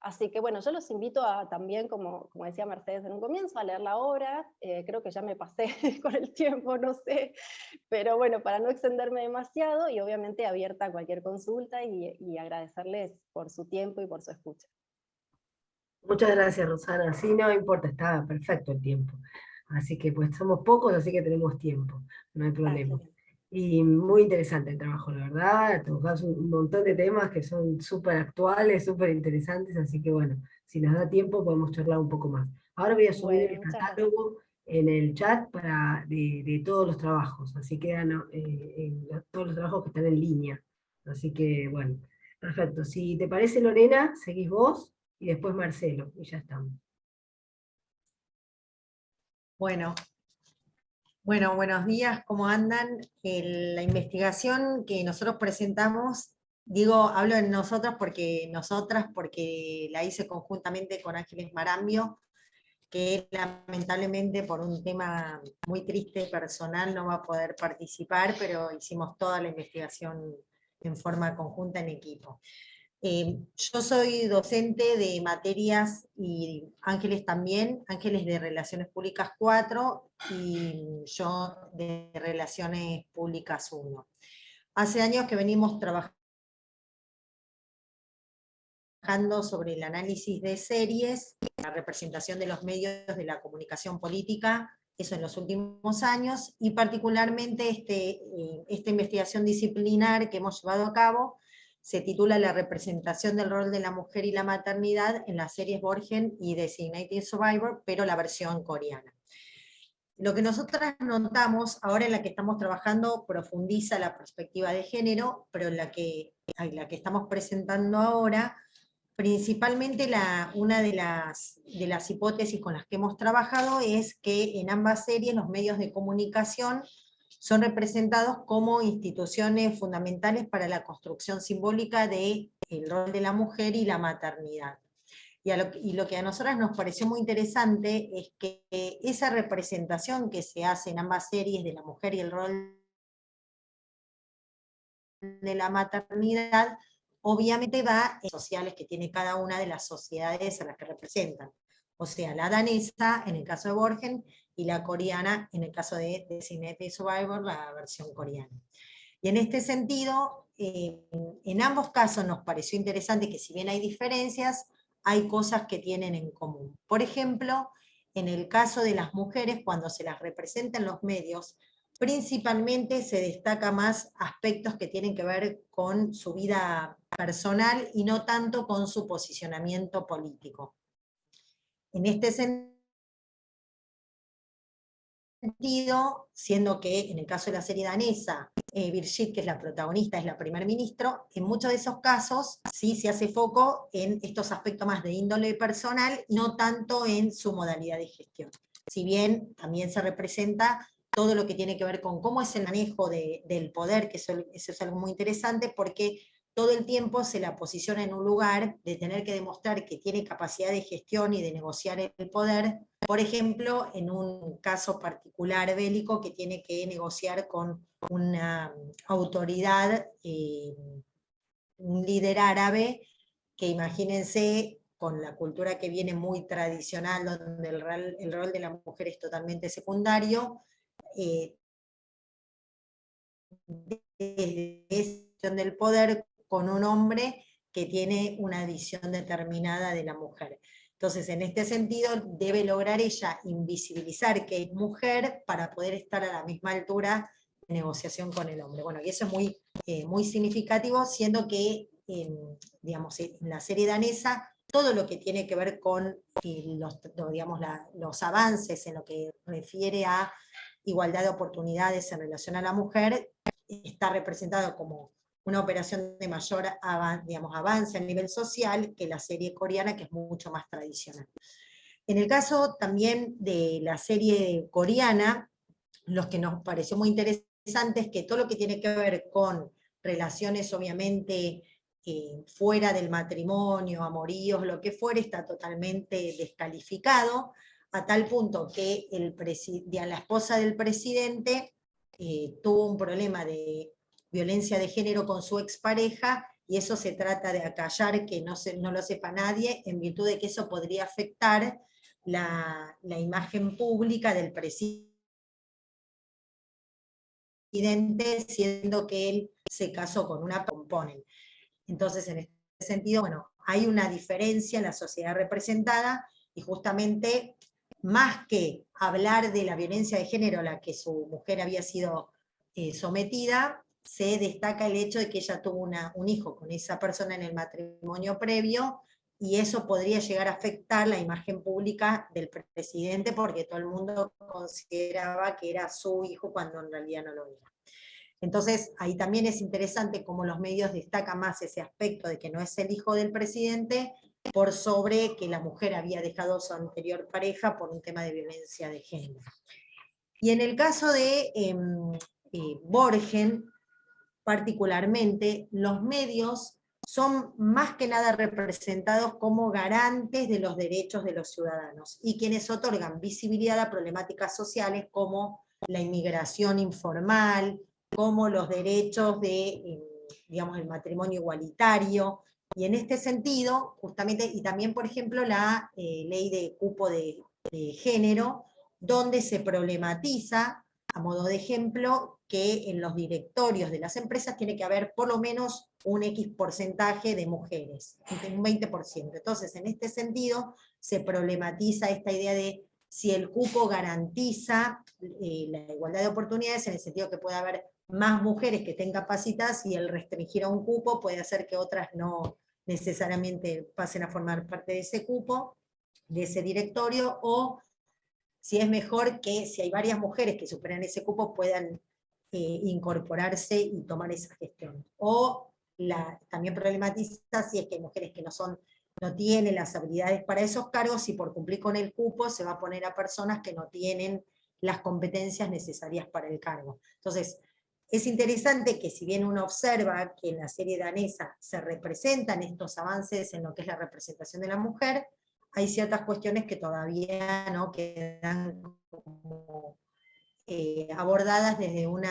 Así que bueno, yo los invito a también, como decía Mercedes en un comienzo, a leer la obra. Creo que ya me pasé con el tiempo, no sé, pero bueno, para no extenderme demasiado, y obviamente abierta a cualquier consulta, y agradecerles por su tiempo y por su escucha. Muchas gracias, Rosana. Sí, no importa, está perfecto el tiempo. Así que pues somos pocos, así que tenemos tiempo, no hay problema. Y muy interesante el trabajo, la verdad. Tocás un montón de temas que son súper actuales, súper interesantes, así que bueno, si nos da tiempo podemos charlar un poco más. Ahora voy a subir el catálogo en el chat de todos los trabajos, así quedan todos los trabajos que están en línea. Así que bueno, perfecto. Si te parece, Lorena, seguís vos y después Marcelo, y ya estamos. Bueno, buenos días, ¿cómo andan? La investigación que nosotros presentamos, hablo de nosotras porque la hice conjuntamente con Ángeles Marambio, que lamentablemente por un tema muy triste personal no va a poder participar, pero hicimos toda la investigación en forma conjunta en equipo. Yo soy docente de materias, y Ángeles también, Ángeles de Relaciones Públicas 4 y yo de Relaciones Públicas 1. Hace años que venimos trabajando sobre el análisis de series, la representación de los medios de la comunicación política, eso en los últimos años, y particularmente esta investigación disciplinar que hemos llevado a cabo se titula La representación del rol de la mujer y la maternidad en las series Borgen y Designated Survivor, pero la versión coreana. Lo que nosotras notamos, ahora en la que estamos trabajando, profundiza la perspectiva de género, pero la que estamos presentando ahora, principalmente una de las hipótesis con las que hemos trabajado es que en ambas series los medios de comunicación son representados como instituciones fundamentales para la construcción simbólica del rol de la mujer y la maternidad. Y lo que a nosotras nos pareció muy interesante es que esa representación que se hace en ambas series de la mujer y el rol de la maternidad, obviamente va en sociales que tiene cada una de las sociedades a las que representan. O sea, la danesa en el caso de Borgen y la coreana en el caso de Designated Survivor, la versión coreana. Y en este sentido, en ambos casos nos pareció interesante que si bien hay diferencias, hay cosas que tienen en común. Por ejemplo, en el caso de las mujeres, cuando se las representa en los medios, principalmente se destaca más aspectos que tienen que ver con su vida personal y no tanto con su posicionamiento político. En este sentido, siendo que en el caso de la serie danesa, Birgit, que es la protagonista, es la primer ministro, en muchos de esos casos sí se hace foco en estos aspectos más de índole personal, no tanto en su modalidad de gestión. Si bien también se representa todo lo que tiene que ver con cómo es el manejo del poder, que eso es algo muy interesante, porque todo el tiempo se la posiciona en un lugar de tener que demostrar que tiene capacidad de gestión y de negociar el poder, por ejemplo, en un caso particular bélico que tiene que negociar con una autoridad, un líder árabe, que imagínense, con la cultura que viene muy tradicional, donde el rol de la mujer es totalmente secundario, del poder con un hombre que tiene una visión determinada de la mujer. Entonces, en este sentido, debe lograr ella invisibilizar que es mujer para poder estar a la misma altura de negociación con el hombre. Bueno, y eso es muy significativo, siendo que, digamos, en la serie danesa, todo lo que tiene que ver con los avances en lo que refiere a igualdad de oportunidades en relación a la mujer, está representado como una operación de mayor avance a nivel social que la serie coreana, que es mucho más tradicional. En el caso también de la serie coreana, lo que nos pareció muy interesante es que todo lo que tiene que ver con relaciones, obviamente, fuera del matrimonio, amoríos, lo que fuere, está totalmente descalificado, a tal punto que la esposa del presidente tuvo un problema de violencia de género con su expareja, y eso se trata de acallar, que no lo sepa nadie, en virtud de que eso podría afectar la imagen pública del presidente, siendo que él se casó con una componen. Entonces, en este sentido, bueno, hay una diferencia en la sociedad representada, y justamente, más que hablar de la violencia de género a la que su mujer había sido sometida, se destaca el hecho de que ella tuvo un hijo con esa persona en el matrimonio previo, y eso podría llegar a afectar la imagen pública del presidente, porque todo el mundo consideraba que era su hijo cuando en realidad no lo era. Entonces, ahí también es interesante cómo los medios destacan más ese aspecto de que no es el hijo del presidente, por sobre que la mujer había dejado a su anterior pareja por un tema de violencia de género. Y en el caso de Borgen, particularmente, los medios son más que nada representados como garantes de los derechos de los ciudadanos, y quienes otorgan visibilidad a problemáticas sociales como la inmigración informal, como los derechos de, digamos, el matrimonio igualitario, y en este sentido, justamente, y también, por ejemplo, la ley de cupo de género, donde se problematiza, a modo de ejemplo, que en los directorios de las empresas tiene que haber por lo menos un X porcentaje de mujeres, un 20%. Entonces, en este sentido, se problematiza esta idea de si el cupo garantiza la igualdad de oportunidades, en el sentido que puede haber más mujeres que estén capacitadas, y el restringir a un cupo puede hacer que otras no necesariamente pasen a formar parte de ese cupo, de ese directorio, o si es mejor que si hay varias mujeres que superan ese cupo puedan incorporarse y tomar esa gestión. O también problematiza si es que hay mujeres que no tienen las habilidades para esos cargos, y por cumplir con el cupo se va a poner a personas que no tienen las competencias necesarias para el cargo. Entonces, es interesante que, si bien uno observa que en la serie danesa se representan estos avances en lo que es la representación de la mujer, hay ciertas cuestiones que todavía no quedan como, abordadas desde un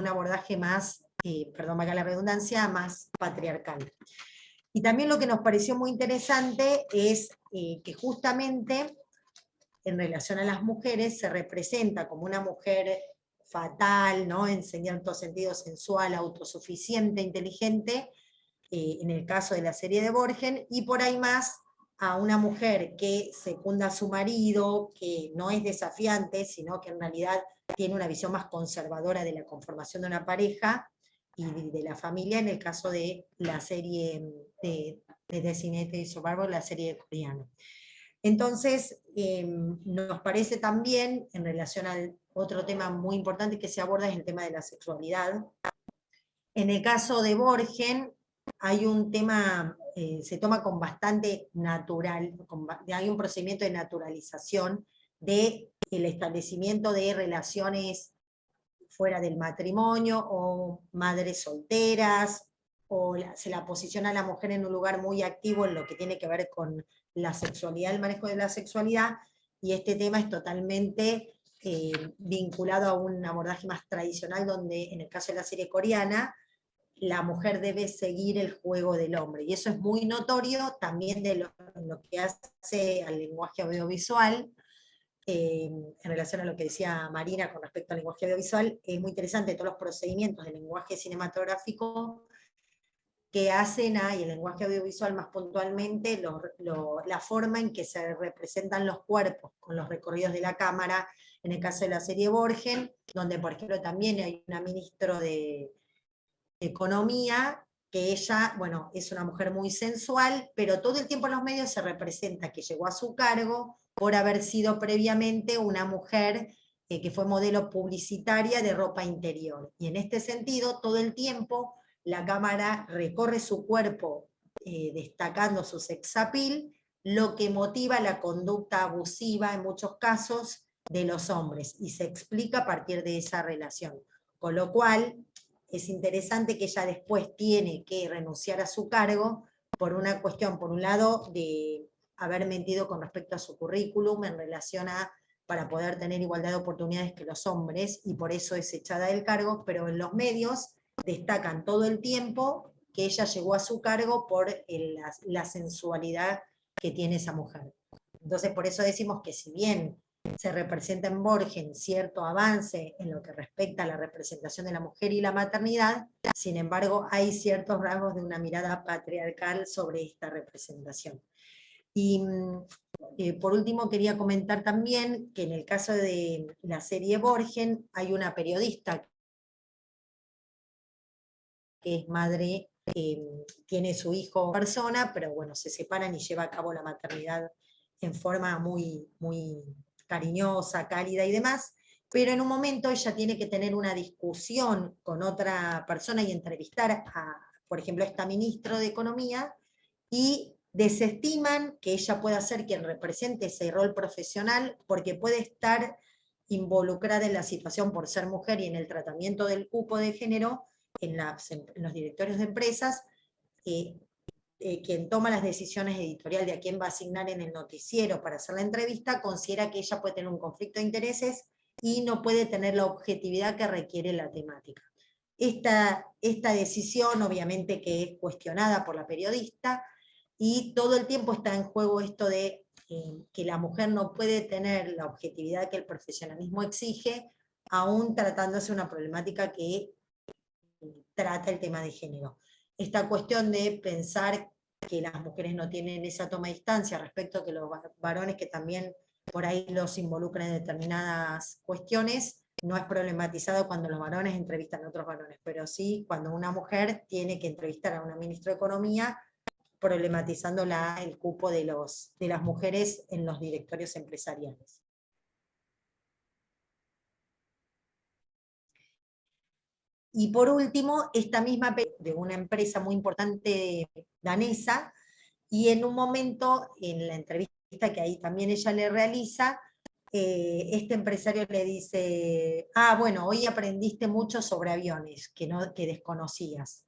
abordaje más, perdón, valga la redundancia, más patriarcal. Y también lo que nos pareció muy interesante es que justamente en relación a las mujeres se representa como una mujer fatal, ¿no? En cierto sentido sensual, autosuficiente, inteligente, en el caso de la serie de Borgen, y por ahí más a una mujer que secunda a su marido, que no es desafiante, sino que en realidad tiene una visión más conservadora de la conformación de una pareja y de la familia, en el caso de la serie de Designated Survivor, la serie coreana. Entonces, nos parece también, en relación al otro tema muy importante que se aborda, es el tema de la sexualidad. En el caso de Borgen, hay un tema, se toma con bastante natural, hay un procedimiento de naturalización del establecimiento de relaciones fuera del matrimonio, o madres solteras, o se la posiciona a la mujer en un lugar muy activo en lo que tiene que ver con la sexualidad, el manejo de la sexualidad, y este tema es totalmente vinculado a un abordaje más tradicional, donde en el caso de la serie coreana, la mujer debe seguir el juego del hombre, y eso es muy notorio también de lo que hace al lenguaje audiovisual, en relación a lo que decía Marina con respecto al lenguaje audiovisual, es muy interesante todos los procedimientos del lenguaje cinematográfico que hacen y el lenguaje audiovisual más puntualmente, la forma en que se representan los cuerpos con los recorridos de la cámara, en el caso de la serie Borgen, donde por ejemplo también hay una ministra de Economía, que ella, bueno, es una mujer muy sensual, pero todo el tiempo en los medios se representa que llegó a su cargo por haber sido previamente una mujer que fue modelo publicitaria de ropa interior. Y en este sentido, todo el tiempo la cámara recorre su cuerpo destacando su sex appeal, lo que motiva la conducta abusiva en muchos casos de los hombres, y se explica a partir de esa relación. Con lo cual, es interesante que ella después tiene que renunciar a su cargo por una cuestión, por un lado, de haber mentido con respecto a su currículum en relación a para poder tener igualdad de oportunidades que los hombres, y por eso es echada del cargo, pero en los medios destacan todo el tiempo que ella llegó a su cargo por la sensualidad que tiene esa mujer. Entonces por eso decimos que si bien se representa en Borgen cierto avance en lo que respecta a la representación de la mujer y la maternidad, sin embargo hay ciertos rasgos de una mirada patriarcal sobre esta representación. Y por último quería comentar también que en el caso de la serie Borgen hay una periodista que es madre, tiene su hijo persona, pero bueno, se separan y lleva a cabo la maternidad en forma muy, muy cariñosa, cálida y demás, pero en un momento ella tiene que tener una discusión con otra persona y entrevistar a, por ejemplo, a esta ministra de Economía, y desestiman que ella pueda ser quien represente ese rol profesional porque puede estar involucrada en la situación por ser mujer y en el tratamiento del cupo de género en los directorios de empresas. Quien toma las decisiones editoriales de a quién va a asignar en el noticiero para hacer la entrevista, considera que ella puede tener un conflicto de intereses y no puede tener la objetividad que requiere la temática. Esta decisión obviamente que es cuestionada por la periodista, y todo el tiempo está en juego esto de que la mujer no puede tener la objetividad que el profesionalismo exige, aún tratándose de una problemática que trata el tema de género. Esta cuestión de pensar que las mujeres no tienen esa toma de distancia respecto a que los varones, que también por ahí los involucran en determinadas cuestiones, no es problematizado cuando los varones entrevistan a otros varones, pero sí cuando una mujer tiene que entrevistar a una ministra de Economía, problematizando el cupo de las mujeres en los directorios empresariales. Y por último, esta misma de una empresa muy importante danesa, y en un momento, en la entrevista que ahí también ella le realiza, este empresario le dice, bueno, hoy aprendiste mucho sobre aviones que desconocías,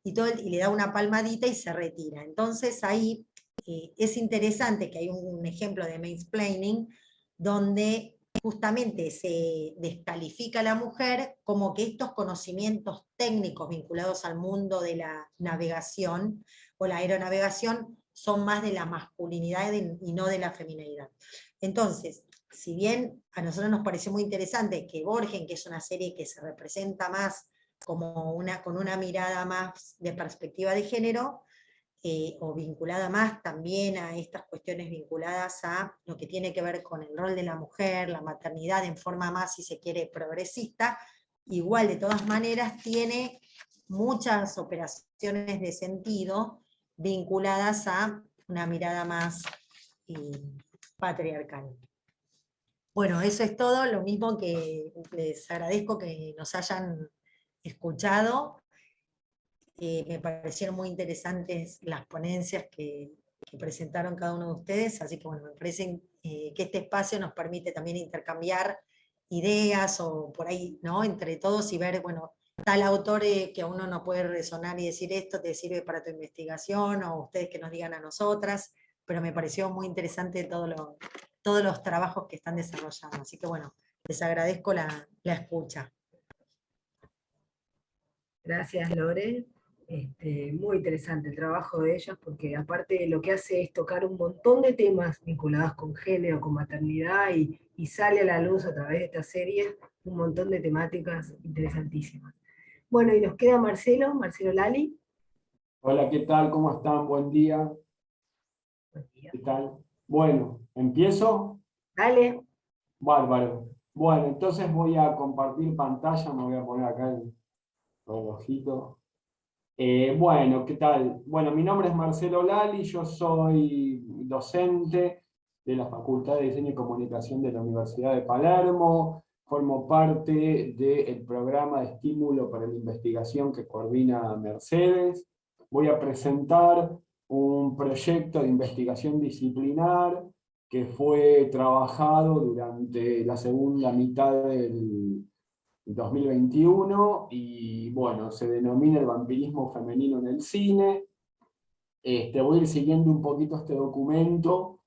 y le da una palmadita y se retira. Entonces ahí es interesante que hay un ejemplo de mansplaining, donde justamente se descalifica a la mujer como que estos conocimientos técnicos vinculados al mundo de la navegación o la aeronavegación son más de la masculinidad y no de la feminidad. Entonces, si bien a nosotros nos pareció muy interesante que Borgen, que es una serie que se representa más como con una mirada más de perspectiva de género, o vinculada más también a estas cuestiones vinculadas a lo que tiene que ver con el rol de la mujer, la maternidad en forma más, si se quiere, progresista, igual de todas maneras tiene muchas operaciones de sentido vinculadas a una mirada más patriarcal. Bueno, eso es todo, lo mismo que les agradezco que nos hayan escuchado. Me parecieron muy interesantes las ponencias que presentaron cada uno de ustedes, así que bueno, me parece que este espacio nos permite también intercambiar ideas, o por ahí, ¿no?, entre todos, y ver, bueno, tal autor que a uno no puede resonar y decir esto te sirve para tu investigación, o ustedes que nos digan a nosotras, pero me pareció muy interesante todos los trabajos que están desarrollando, así que bueno, les agradezco la escucha. Gracias, Lore. Muy interesante el trabajo de ellas, porque aparte lo que hace es tocar un montón de temas vinculados con género, con maternidad, y sale a la luz a través de esta serie un montón de temáticas interesantísimas. Bueno, y nos queda Marcelo Lali. Hola, ¿qué tal? ¿Cómo están? Buen día. Buen día. ¿Qué tal? Bueno, ¿empiezo? Dale. Bárbaro. Bueno, entonces voy a compartir pantalla, me voy a poner acá el relojito. Bueno, ¿qué tal? Bueno, mi nombre es Marcelo Lali, yo soy docente de la Facultad de Diseño y Comunicación de la Universidad de Palermo, formo parte del programa de estímulo para la investigación que coordina Mercedes. Voy a presentar un proyecto de investigación disciplinar que fue trabajado durante la segunda mitad del 2021 y bueno, se denomina el vampirismo femenino en el cine. Voy a ir siguiendo un poquito este documento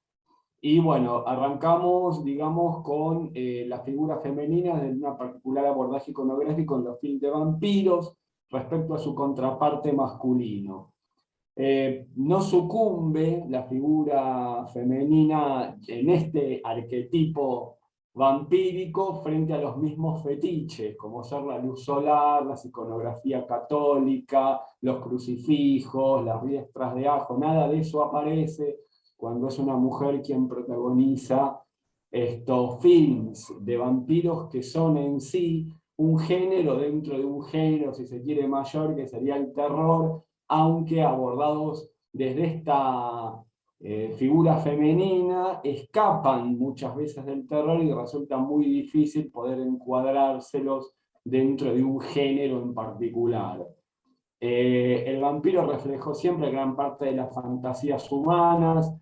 y bueno, arrancamos, digamos, con la figura femenina de una particular abordaje iconográfico en los films de vampiros respecto a su contraparte masculino. No sucumbe la figura femenina en este arquetipo vampírico frente a los mismos fetiches, como ser la luz solar, la iconografía católica, los crucifijos, las riestras de ajo, nada de eso aparece cuando es una mujer quien protagoniza estos films de vampiros que son en sí un género dentro de un género, si se quiere, mayor, que sería el terror, aunque abordados desde esta figura femenina, escapan muchas veces del terror y resulta muy difícil poder encuadrárselos dentro de un género en particular. El vampiro reflejó siempre gran parte de las fantasías humanas,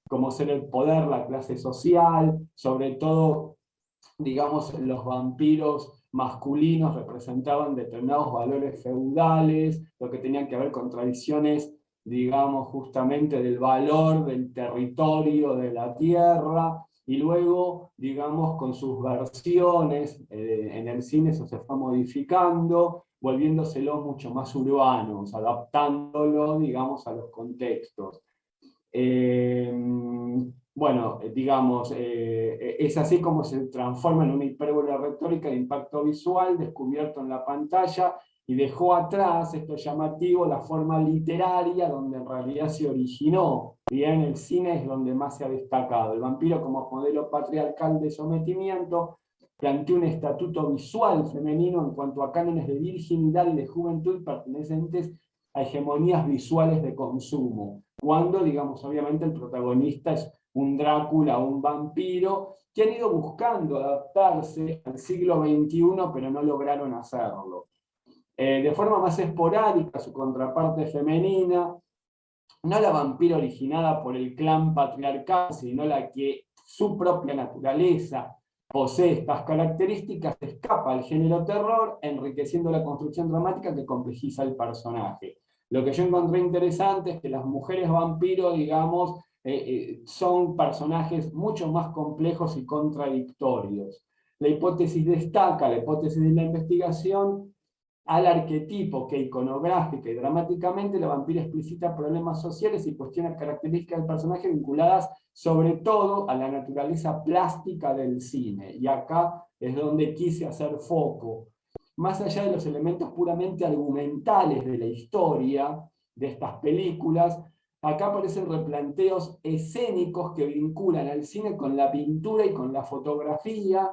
como ser el poder, la clase social, sobre todo, digamos, los vampiros masculinos representaban determinados valores feudales, lo que tenían que ver con tradiciones, digamos, justamente del valor del territorio, de la tierra, y luego, digamos, con sus versiones, en el cine eso se fue modificando, volviéndoselo mucho más urbanos, adaptándolo, digamos, a los contextos. Bueno, digamos, es así como se transforma en una hipérbole retórica de impacto visual descubierto en la pantalla y dejó atrás, esto es llamativo, la forma literaria donde en realidad se originó. Bien, el cine es donde más se ha destacado. El vampiro como modelo patriarcal de sometimiento planteó un estatuto visual femenino en cuanto a cánones de virginidad y de juventud pertenecientes a hegemonías visuales de consumo, cuando, digamos, obviamente el protagonista es un Drácula, un vampiro, que han ido buscando adaptarse al siglo XXI, pero no lograron hacerlo. De forma más esporádica, su contraparte femenina, no la vampira originada por el clan patriarcal, sino la que su propia naturaleza posee estas características, escapa al género terror, enriqueciendo la construcción dramática que complejiza el personaje. Lo que yo encontré interesante es que las mujeres vampiro, digamos, son personajes mucho más complejos y contradictorios. La hipótesis destaca, la hipótesis de la investigación, al arquetipo que iconográfica y dramáticamente la vampira explicita problemas sociales y cuestiona características del personaje vinculadas sobre todo a la naturaleza plástica del cine. Y acá es donde quise hacer foco. Más allá de los elementos puramente argumentales de la historia de estas películas, acá aparecen replanteos escénicos que vinculan al cine con la pintura y con la fotografía,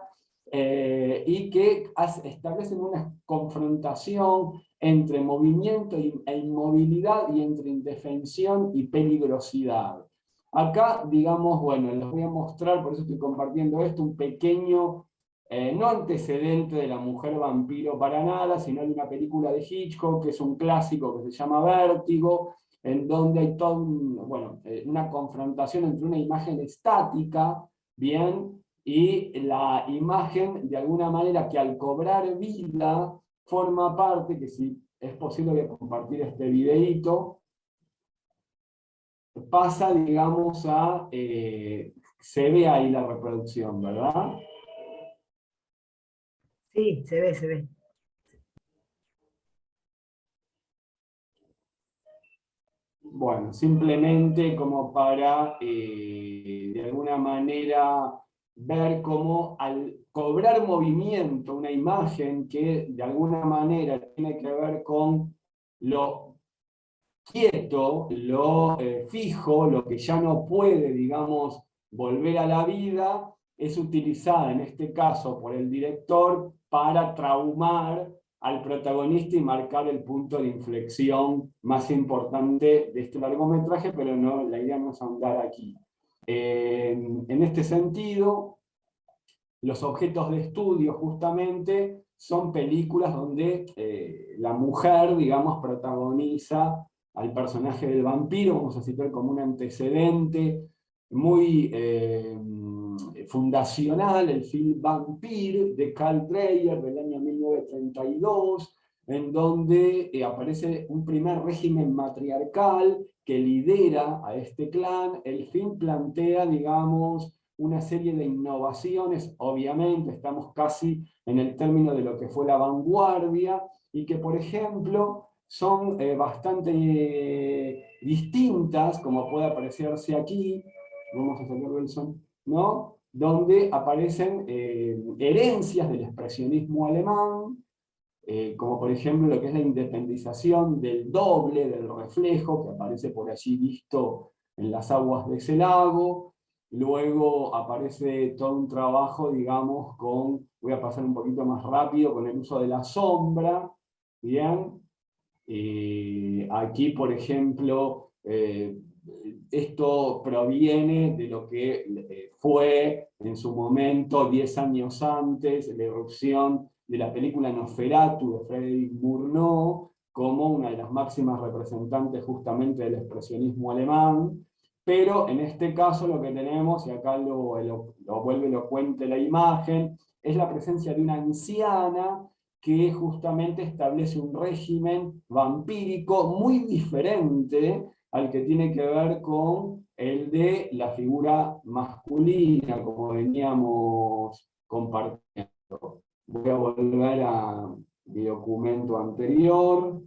y que establecen una confrontación entre movimiento e inmovilidad y entre indefensión y peligrosidad. Acá, digamos, bueno, les voy a mostrar, por eso estoy compartiendo esto, un pequeño, no antecedente de la mujer vampiro para nada, sino de una película de Hitchcock, que es un clásico que se llama Vértigo, en donde hay toda una confrontación entre una imagen estática, bien, y la imagen, de alguna manera, que al cobrar vida, forma parte, que si es posible voy a compartir este videíto, pasa, digamos, se ve ahí la reproducción, ¿verdad? Sí, se ve, se ve. Bueno, simplemente como para, de alguna manera, ver cómo al cobrar movimiento una imagen que de alguna manera tiene que ver con lo quieto, lo fijo, lo que ya no puede, digamos, volver a la vida, es utilizada en este caso por el director para traumar al protagonista y marcar el punto de inflexión más importante de este largometraje, pero no, la idea no es ahondar aquí. En este sentido, los objetos de estudio justamente son películas donde la mujer, digamos, protagoniza al personaje del vampiro, vamos a citar como un antecedente muy fundacional, el film Vampire de Carl Dreyer del año 1932, en donde aparece un primer régimen matriarcal que lidera a este clan. El film plantea, digamos, una serie de innovaciones, obviamente estamos casi en el término de lo que fue la vanguardia, y que por ejemplo son bastante distintas, como puede apreciarse aquí, vamos a sacar Wilson, ¿no? Donde aparecen herencias del expresionismo alemán, como por ejemplo lo que es la independización del doble, del reflejo, que aparece por allí visto en las aguas de ese lago. Luego aparece todo un trabajo, digamos, con, voy a pasar un poquito más rápido, con el uso de la sombra, ¿bien? Aquí, por ejemplo, esto proviene de lo que fue en su momento, 10 años antes, la irrupción de la película Nosferatu de Frédéric Murnau, como una de las máximas representantes justamente del expresionismo alemán. Pero en este caso lo que tenemos, y acá lo vuelve elocuente la imagen, es la presencia de una anciana que justamente establece un régimen vampírico muy diferente al que tiene que ver con el de la figura masculina, como veníamos compartiendo. Voy a volver a mi documento anterior.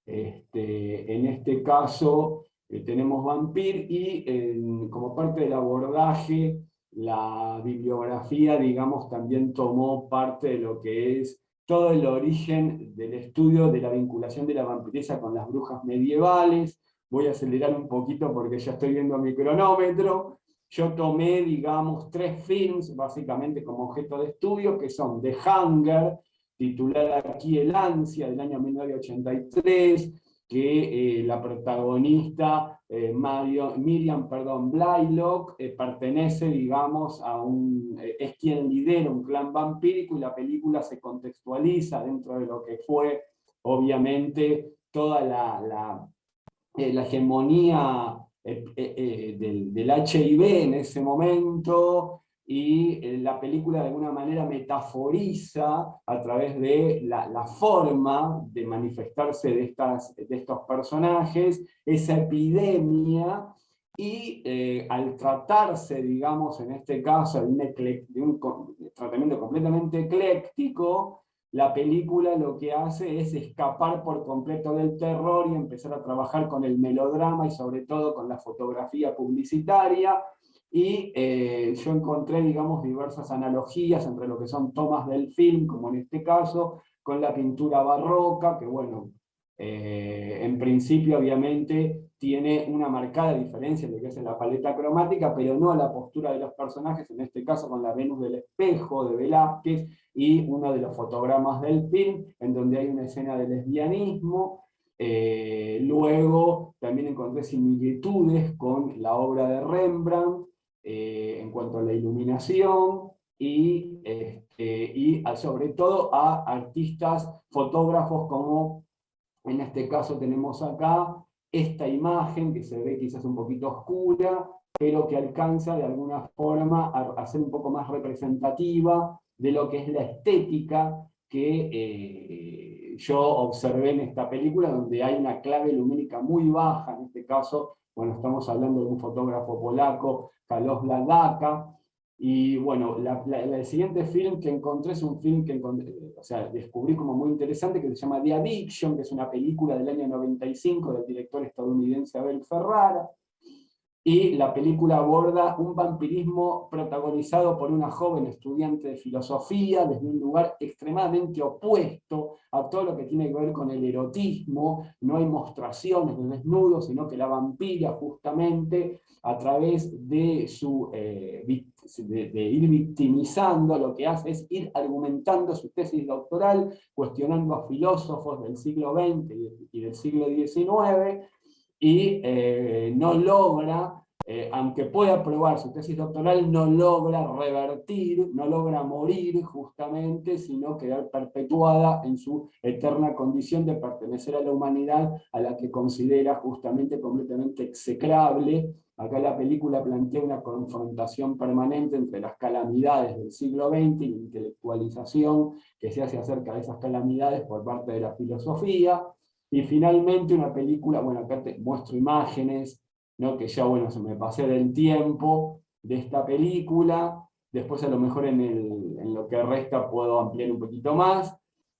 En este caso tenemos Vampir y como parte del abordaje, la bibliografía, digamos, también tomó parte de lo que es todo el origen del estudio de la vinculación de la vampiresa con las brujas medievales. Voy a acelerar un poquito porque ya estoy viendo mi cronómetro. Yo tomé, digamos, 3 films básicamente como objeto de estudio, que son The Hunger, titulada aquí El Ansia, del año 1983, que la protagonista Miriam Blaylock pertenece, digamos, a es quien lidera un clan vampírico, y la película se contextualiza dentro de lo que fue, obviamente, toda la hegemonía del HIV en ese momento, y la película de alguna manera metaforiza a través de la forma de manifestarse de estos personajes, esa epidemia, y al tratarse, digamos, en este caso de un tratamiento completamente ecléctico, la película lo que hace es escapar por completo del terror y empezar a trabajar con el melodrama y sobre todo con la fotografía publicitaria. Y yo encontré, digamos, diversas analogías entre lo que son tomas del film, como en este caso, con la pintura barroca, que bueno, en principio obviamente tiene una marcada diferencia en lo que es la paleta cromática, pero no a la postura de los personajes, en este caso con la Venus del Espejo de Velázquez, y uno de los fotogramas del film, en donde hay una escena de lesbianismo. Luego también encontré similitudes con la obra de Rembrandt, en cuanto a la iluminación, y sobre todo a artistas, fotógrafos como en este caso tenemos acá esta imagen que se ve quizás un poquito oscura, pero que alcanza de alguna forma a ser un poco más representativa de lo que es la estética que yo observé en esta película, donde hay una clave lumínica muy baja. En este caso, bueno, estamos hablando de un fotógrafo polaco, Carlos Ladaka, Y bueno, el siguiente film que encontré es un film que descubrí como muy interesante, que se llama The Addiction, que es una película del año 95 del director estadounidense Abel Ferrara. Y la película aborda un vampirismo protagonizado por una joven estudiante de filosofía desde un lugar extremadamente opuesto a todo lo que tiene que ver con el erotismo. No hay mostraciones de desnudos, sino que la vampira justamente a través de de ir victimizando, lo que hace es ir argumentando su tesis doctoral, cuestionando a filósofos del siglo XX y del siglo XIX, y no logra, aunque pueda aprobar su tesis doctoral, no logra revertir, no logra morir justamente, sino quedar perpetuada en su eterna condición de pertenecer a la humanidad, a la que considera justamente completamente execrable. Acá la película plantea una confrontación permanente entre las calamidades del siglo XX y la intelectualización que se hace acerca de esas calamidades por parte de la filosofía. Y finalmente una película, bueno, acá te muestro imágenes, ¿no? Que ya, bueno, se me pasé del tiempo de esta película, después a lo mejor en lo que resta puedo ampliar un poquito más.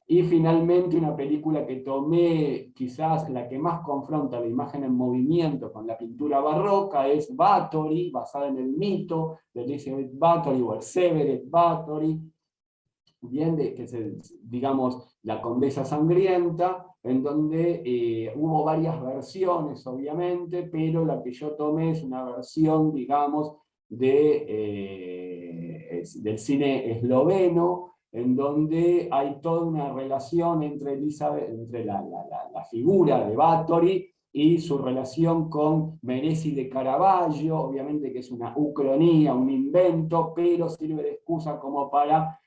Y finalmente una película que tomé, quizás la que más confronta la imagen en movimiento con la pintura barroca, es Bathory, basada en el mito de Elizabeth Bathory o el Everett Bathory, bien, que es, digamos, la Condesa Sangrienta, en donde hubo varias versiones, obviamente, pero la que yo tomé es una versión, digamos, del cine esloveno, en donde hay toda una relación entre la figura de Bathory y su relación con Menezes de Caravaggio, obviamente que es una ucronía, un invento, pero sirve de excusa como para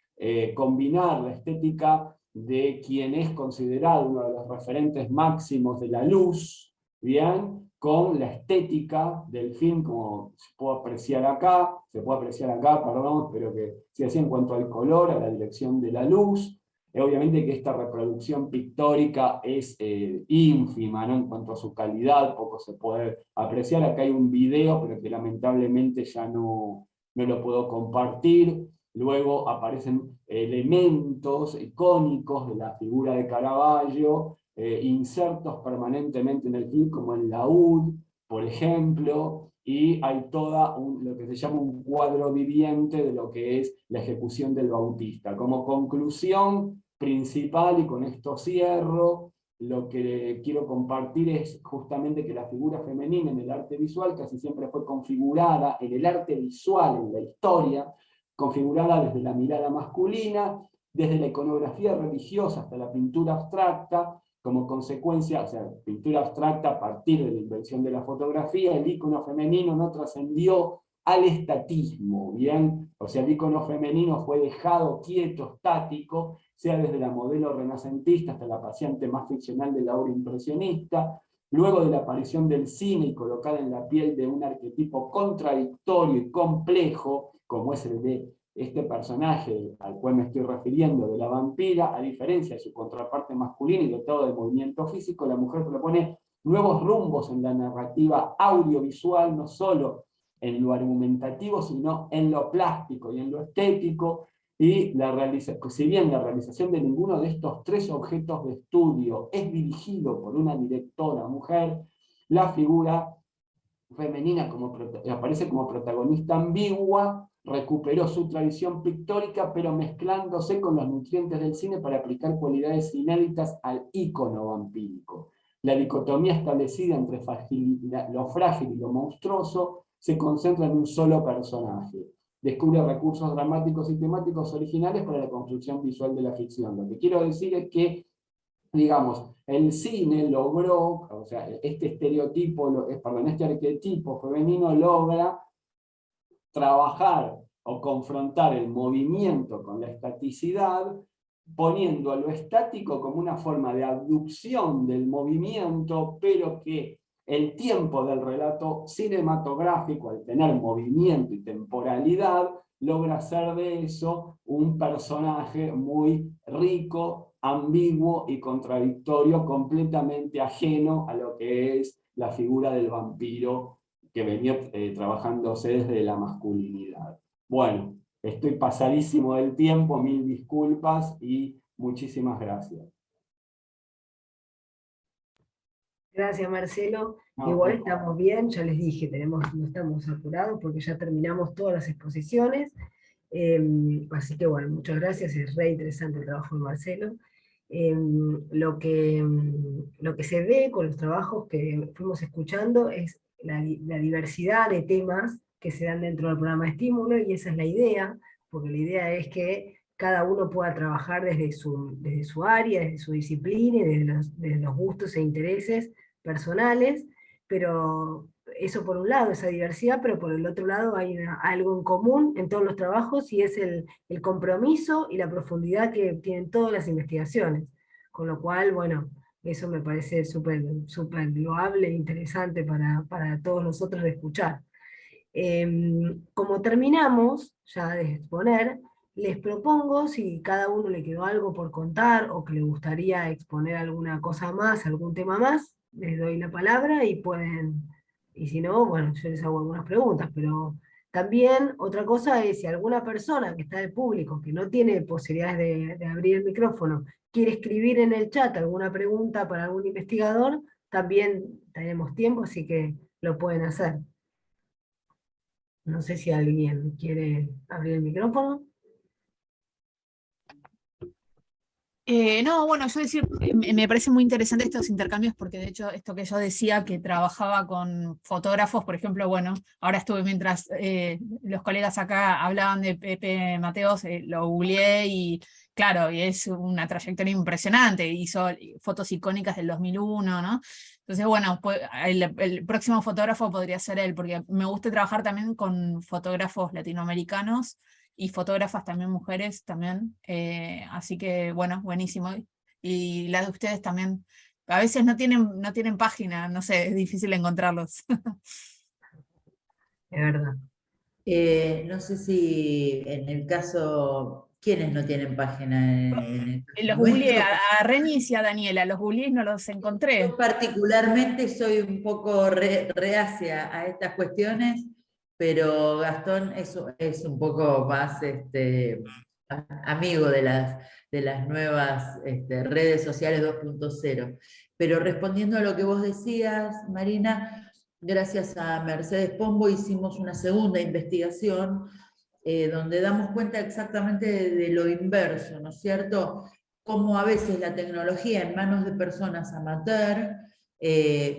combinar la estética de quien es considerado uno de los referentes máximos de la luz, ¿bien?, con la estética del film, como se puede apreciar acá, perdón, pero que se hacía en cuanto al color, a la dirección de la luz. Obviamente que esta reproducción pictórica es ínfima, ¿no?, en cuanto a su calidad, poco se puede apreciar. Acá hay un video, pero que lamentablemente ya no lo puedo compartir. Luego aparecen elementos icónicos de la figura de Caravaggio, insertos permanentemente en el film, como el laúd, por ejemplo, y hay lo que se llama un cuadro viviente de lo que es la ejecución del Bautista. Como conclusión principal, y con esto cierro, lo que quiero compartir es justamente que la figura femenina en el arte visual casi siempre fue configurada, en el arte visual, en la historia, configurada desde la mirada masculina, desde la iconografía religiosa hasta la pintura abstracta, como consecuencia, o sea, pintura abstracta a partir de la invención de la fotografía. El icono femenino no trascendió al estatismo, ¿bien? O sea, el icono femenino fue dejado quieto, estático, sea desde la modelo renacentista hasta la paciente más ficcional de la obra impresionista. Luego de la aparición del cine y colocada en la piel de un arquetipo contradictorio y complejo, como es el de este personaje al cual me estoy refiriendo, de la vampira, a diferencia de su contraparte masculina y dotado de movimiento físico, la mujer propone nuevos rumbos en la narrativa audiovisual, no solo en lo argumentativo, sino en lo plástico y en lo estético. Y si bien la realización de ninguno de estos tres objetos de estudio es dirigido por una directora mujer, la figura femenina aparece como protagonista ambigua, recuperó su tradición pictórica, pero mezclándose con los nutrientes del cine para aplicar cualidades inéditas al ícono vampírico. La dicotomía establecida entre lo frágil y lo monstruoso se concentra en un solo personaje. Descubre recursos dramáticos y temáticos originales para la construcción visual de la ficción. Lo que quiero decir es que, digamos, el cine logró, o sea, este arquetipo femenino logra trabajar o confrontar el movimiento con la estaticidad, poniendo a lo estático como una forma de abducción del movimiento, pero que el tiempo del relato cinematográfico, al tener movimiento y temporalidad, logra hacer de eso un personaje muy rico, ambiguo y contradictorio, completamente ajeno a lo que es la figura del vampiro que venía trabajándose desde la masculinidad. Bueno, estoy pasadísimo del tiempo, mil disculpas y muchísimas gracias. Gracias, Marcelo. No, Igual por favor. estamos bien, ya les dije, no estamos apurados porque ya terminamos todas las exposiciones. Así que bueno, muchas gracias, es re interesante el trabajo de Marcelo. Lo que se ve con los trabajos que fuimos escuchando es la diversidad de temas que se dan dentro del programa de estímulo, y esa es la idea, porque la idea es que cada uno pueda trabajar desde su área, desde su disciplina, y desde los gustos e intereses personales, pero eso por un lado, esa diversidad, pero por el otro lado hay algo en común en todos los trabajos, y es el compromiso y la profundidad que tienen todas las investigaciones. Con lo cual, bueno, eso me parece súper loable e interesante para todos nosotros de escuchar. Como terminamos ya de exponer, les propongo, si cada uno le quedó algo por contar o que le gustaría exponer alguna cosa más, algún tema más, les doy la palabra y pueden, y si no, bueno, yo les hago algunas preguntas, pero también otra cosa es si alguna persona que está del público, que no tiene posibilidades de abrir el micrófono, quiere escribir en el chat alguna pregunta para algún investigador, también tenemos tiempo, así que lo pueden hacer. No sé si alguien quiere abrir el micrófono. No, bueno, yo decir, me parece muy interesante estos intercambios porque de hecho esto que yo decía que trabajaba con fotógrafos, por ejemplo, bueno, ahora estuve mientras los colegas acá hablaban de Pepe Mateos, lo googleé y claro, y es una trayectoria impresionante, hizo fotos icónicas del 2001, ¿no? Entonces, bueno, pues, el próximo fotógrafo podría ser él, porque me gusta trabajar también con fotógrafos latinoamericanos, y fotógrafas también mujeres también, así que bueno, buenísimo. Y las de ustedes también, a veces no tienen página, no sé, es difícil encontrarlos. Es verdad. No sé si en el caso, ¿quiénes no tienen página en el caso Los googleé, nuestro? a Renis y a Daniela, los googleé y no los encontré. Yo particularmente soy un poco reacia a estas cuestiones, pero Gastón es un poco más amigo de las nuevas redes sociales 2.0. Pero respondiendo a lo que vos decías, Marina, gracias a Mercedes Pombo hicimos una segunda investigación donde damos cuenta exactamente de lo inverso, ¿no es cierto? Cómo a veces la tecnología en manos de personas amateur,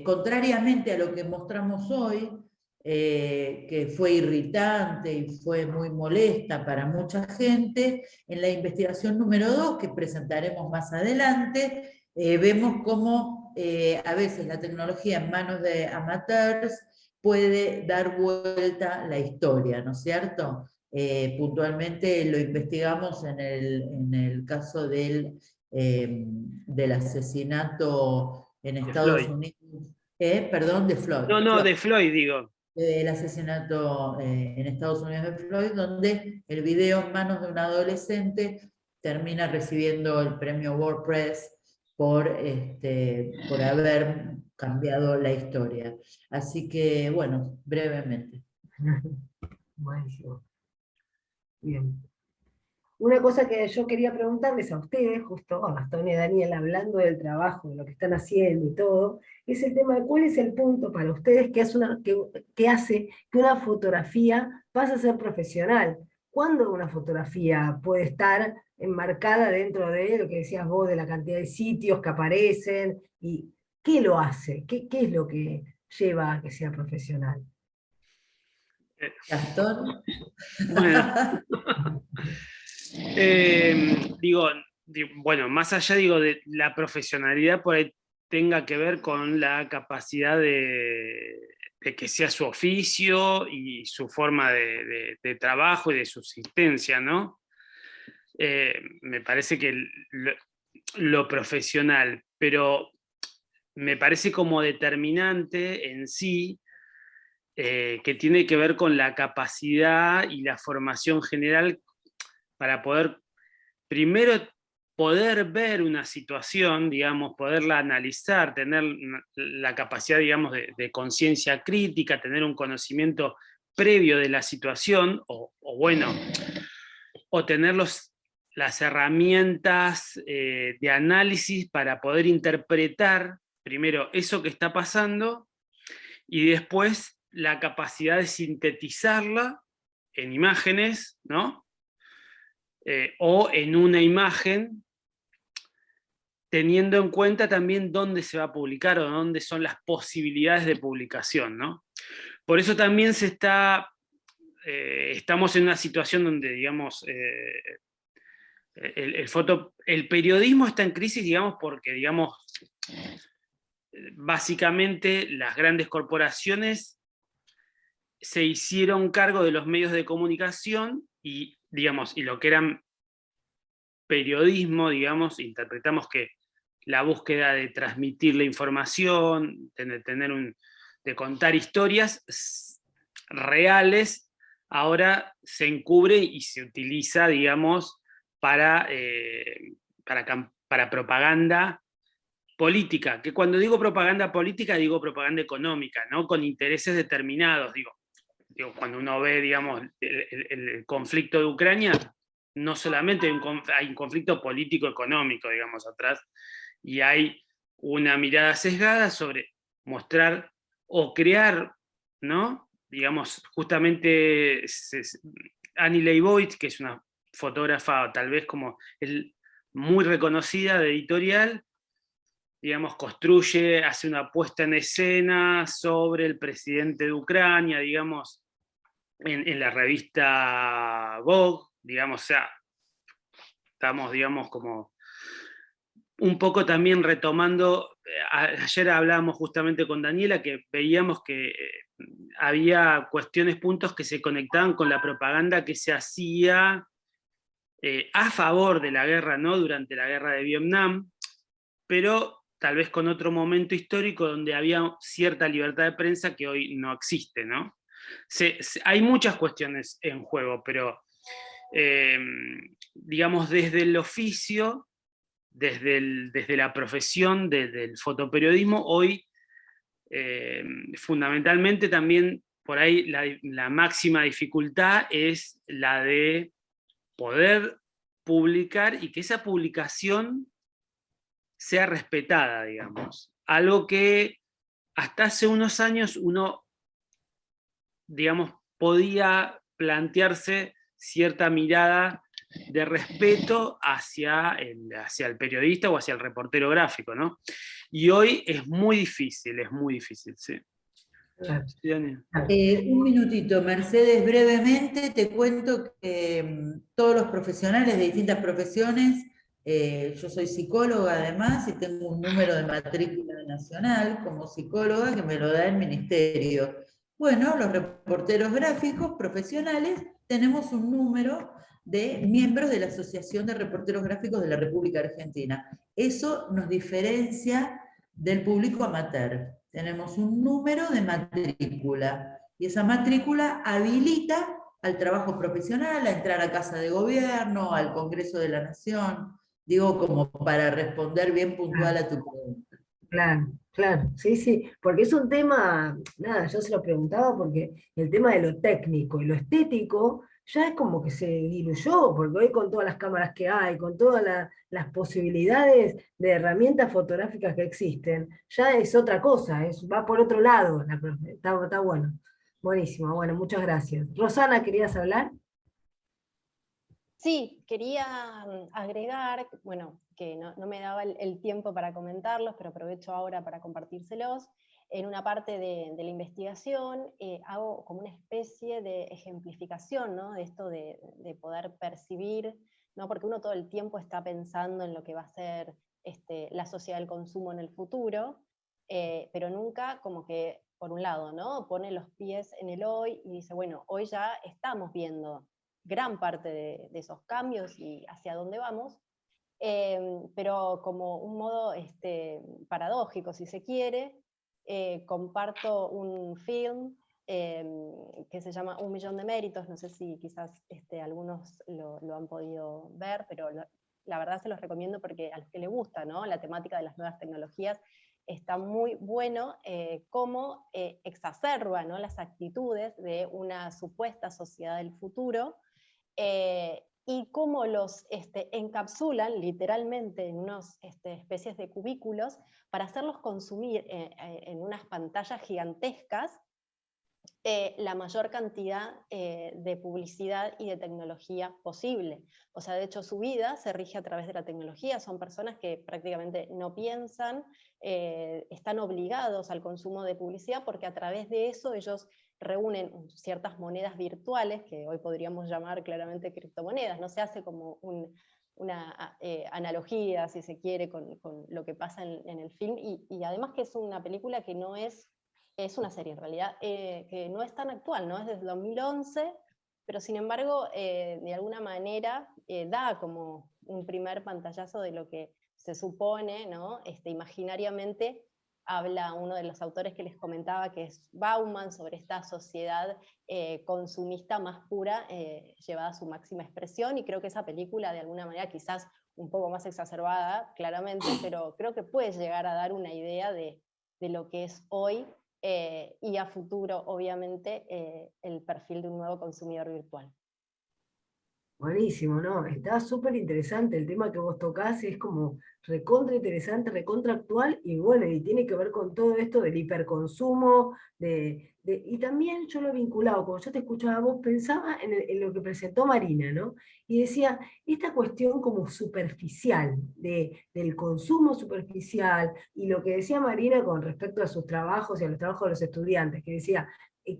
contrariamente a lo que mostramos hoy, que fue irritante y fue muy molesta para mucha gente, en la investigación número 2, que presentaremos más adelante, vemos cómo a veces la tecnología en manos de amateurs puede dar vuelta la historia, ¿no es cierto? Puntualmente lo investigamos en el caso del asesinato en Estados Unidos, perdón, de Floyd. No, de Floyd digo. El asesinato en Estados Unidos de Floyd, donde el video en manos de un adolescente termina recibiendo el premio WordPress por haber cambiado la historia. Así que, bueno, brevemente. Buenísimo. Bien. Una cosa que yo quería preguntarles a ustedes, justo a Gastón y Daniel, hablando del trabajo, de lo que están haciendo y todo, es el tema de cuál es el punto para ustedes que hace que una fotografía pase a ser profesional. ¿Cuándo una fotografía puede estar enmarcada dentro de lo que decías vos, de la cantidad de sitios que aparecen? ¿Y qué lo hace? ¿Qué es lo que lleva a que sea profesional? Gastón. Bueno. Bueno, más allá de la profesionalidad, por ahí tenga que ver con la capacidad de que sea su oficio y su forma de trabajo y de subsistencia, ¿no? Me parece que lo profesional, pero me parece como determinante en sí, que tiene que ver con la capacidad y la formación general para poder, primero, poder ver una situación, digamos, poderla analizar, tener la capacidad, digamos, de conciencia crítica, tener un conocimiento previo de la situación, o o tener las herramientas de análisis para poder interpretar primero eso que está pasando y después la capacidad de sintetizarla en imágenes, ¿no? O en una imagen, teniendo en cuenta también dónde se va a publicar o dónde son las posibilidades de publicación, ¿no? Por eso también estamos en una situación donde, digamos, el periodismo está en crisis, digamos, porque, digamos, básicamente las grandes corporaciones se hicieron cargo de los medios de comunicación y, digamos, y lo que eran periodismo, digamos, interpretamos que la búsqueda de transmitir la información, de contar historias reales, ahora se encubre y se utiliza, digamos, para propaganda política, que cuando digo propaganda política digo propaganda económica, ¿no? Con intereses determinados, digo, cuando uno ve, digamos, el conflicto de Ucrania, no solamente hay un conflicto político-económico, digamos, atrás, y hay una mirada sesgada sobre mostrar o crear, ¿no? Digamos, justamente Annie Leibovitz, que es una fotógrafa tal vez como muy reconocida de editorial, digamos, hace una puesta en escena sobre el presidente de Ucrania, digamos, en la revista Vogue, digamos, o sea, estamos, digamos, como un poco también retomando, ayer hablábamos justamente con Daniela, que veíamos que había puntos que se conectaban con la propaganda que se hacía a favor de la guerra, ¿no? Durante la guerra de Vietnam, pero tal vez con otro momento histórico donde había cierta libertad de prensa que hoy no existe, ¿no? Hay muchas cuestiones en juego, pero digamos, desde el oficio, desde la profesión del fotoperiodismo, hoy fundamentalmente también por ahí la máxima dificultad es la de poder publicar y que esa publicación sea respetada, digamos. Algo que hasta hace unos años uno, digamos, podía plantearse cierta mirada de respeto hacia el periodista o hacia el reportero gráfico, ¿no? Y hoy es muy difícil, sí. Claro. Sí, Dani. Un minutito, Mercedes, brevemente te cuento que todos los profesionales de distintas profesiones, yo soy psicóloga además y tengo un número de matrícula nacional como psicóloga que me lo da el ministerio. Bueno, los reporteros gráficos profesionales tenemos un número de miembros de la Asociación de Reporteros Gráficos de la República Argentina. Eso nos diferencia del público amateur. Tenemos un número de matrícula y esa matrícula habilita al trabajo profesional, a entrar a Casa de Gobierno, al Congreso de la Nación, digo como para responder bien puntual a tu pregunta. Claro, claro, sí, sí, porque es un tema, nada, yo se lo preguntaba porque el tema de lo técnico y lo estético ya es como que se diluyó, porque hoy con todas las cámaras que hay, con todas las posibilidades de herramientas fotográficas que existen, ya es otra cosa, va por otro lado, está bueno, buenísimo, bueno, muchas gracias. Rosana, ¿querías hablar? Sí, quería agregar, bueno, que no me daba el tiempo para comentarlos, pero aprovecho ahora para compartírselos. En una parte de la investigación hago como una especie de ejemplificación, ¿no? De esto de poder percibir, ¿no? Porque uno todo el tiempo está pensando en lo que va a ser la sociedad del consumo en el futuro, pero nunca como que, por un lado, ¿no? Pone los pies en el hoy y dice, bueno, hoy ya estamos viendo gran parte de esos cambios y hacia dónde vamos, pero como un modo paradójico, si se quiere, comparto un film que se llama 1 millón de méritos, no sé si quizás algunos lo han podido ver, pero la verdad se los recomiendo porque a los que les gusta, ¿no? La temática de las nuevas tecnologías está muy bueno cómo exacerba, ¿no?, las actitudes de una supuesta sociedad del futuro, y cómo los encapsulan literalmente en unas especies de cubículos para hacerlos consumir en unas pantallas gigantescas la mayor cantidad de publicidad y de tecnología posible. O sea, de hecho su vida se rige a través de la tecnología, son personas que prácticamente no piensan, están obligados al consumo de publicidad porque a través de eso ellos reúnen ciertas monedas virtuales, que hoy podríamos llamar claramente criptomonedas, no se hace como una analogía, si se quiere, con lo que pasa en el film, y además que es una película que no es una serie en realidad, que no es tan actual, ¿no? Es desde 2011, pero sin embargo, de alguna manera, da como un primer pantallazo de lo que se supone, ¿no? Imaginariamente habla uno de los autores que les comentaba, que es Bauman, sobre esta sociedad consumista más pura, llevada a su máxima expresión, y creo que esa película, de alguna manera, quizás un poco más exacerbada, claramente, pero creo que puede llegar a dar una idea de lo que es hoy, y a futuro, obviamente, el perfil de un nuevo consumidor virtual. Buenísimo, ¿no? Está súper interesante el tema que vos tocás, es como recontra interesante, recontra actual, y bueno, y tiene que ver con todo esto del hiperconsumo, y también yo lo he vinculado, cuando yo te escuchaba a vos, pensaba en lo que presentó Marina, ¿no? Y decía, esta cuestión como superficial, del consumo superficial, y lo que decía Marina con respecto a sus trabajos y a los trabajos de los estudiantes, que decía,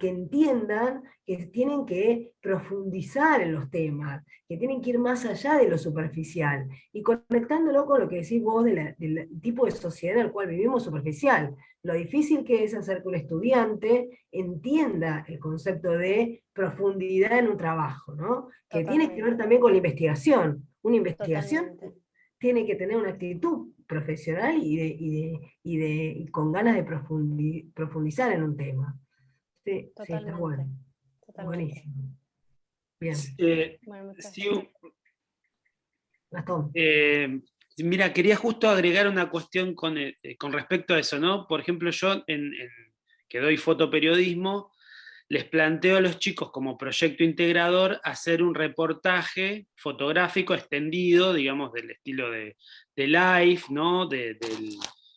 que entiendan que tienen que profundizar en los temas, que tienen que ir más allá de lo superficial, y conectándolo con lo que decís vos del tipo de sociedad en el cual vivimos superficial, lo difícil que es hacer que un estudiante entienda el concepto de profundidad en un trabajo, ¿no? Que tiene que ver también con la investigación. Una investigación tiene que tener una actitud profesional y con ganas de profundizar en un tema. Sí, sí, está bueno. Buenísimo. Bien. Gastón. Mira, quería justo agregar una cuestión con respecto a eso, ¿no? Por ejemplo, yo, que doy fotoperiodismo, les planteo a los chicos como proyecto integrador hacer un reportaje fotográfico extendido, digamos, del estilo de Life, ¿no?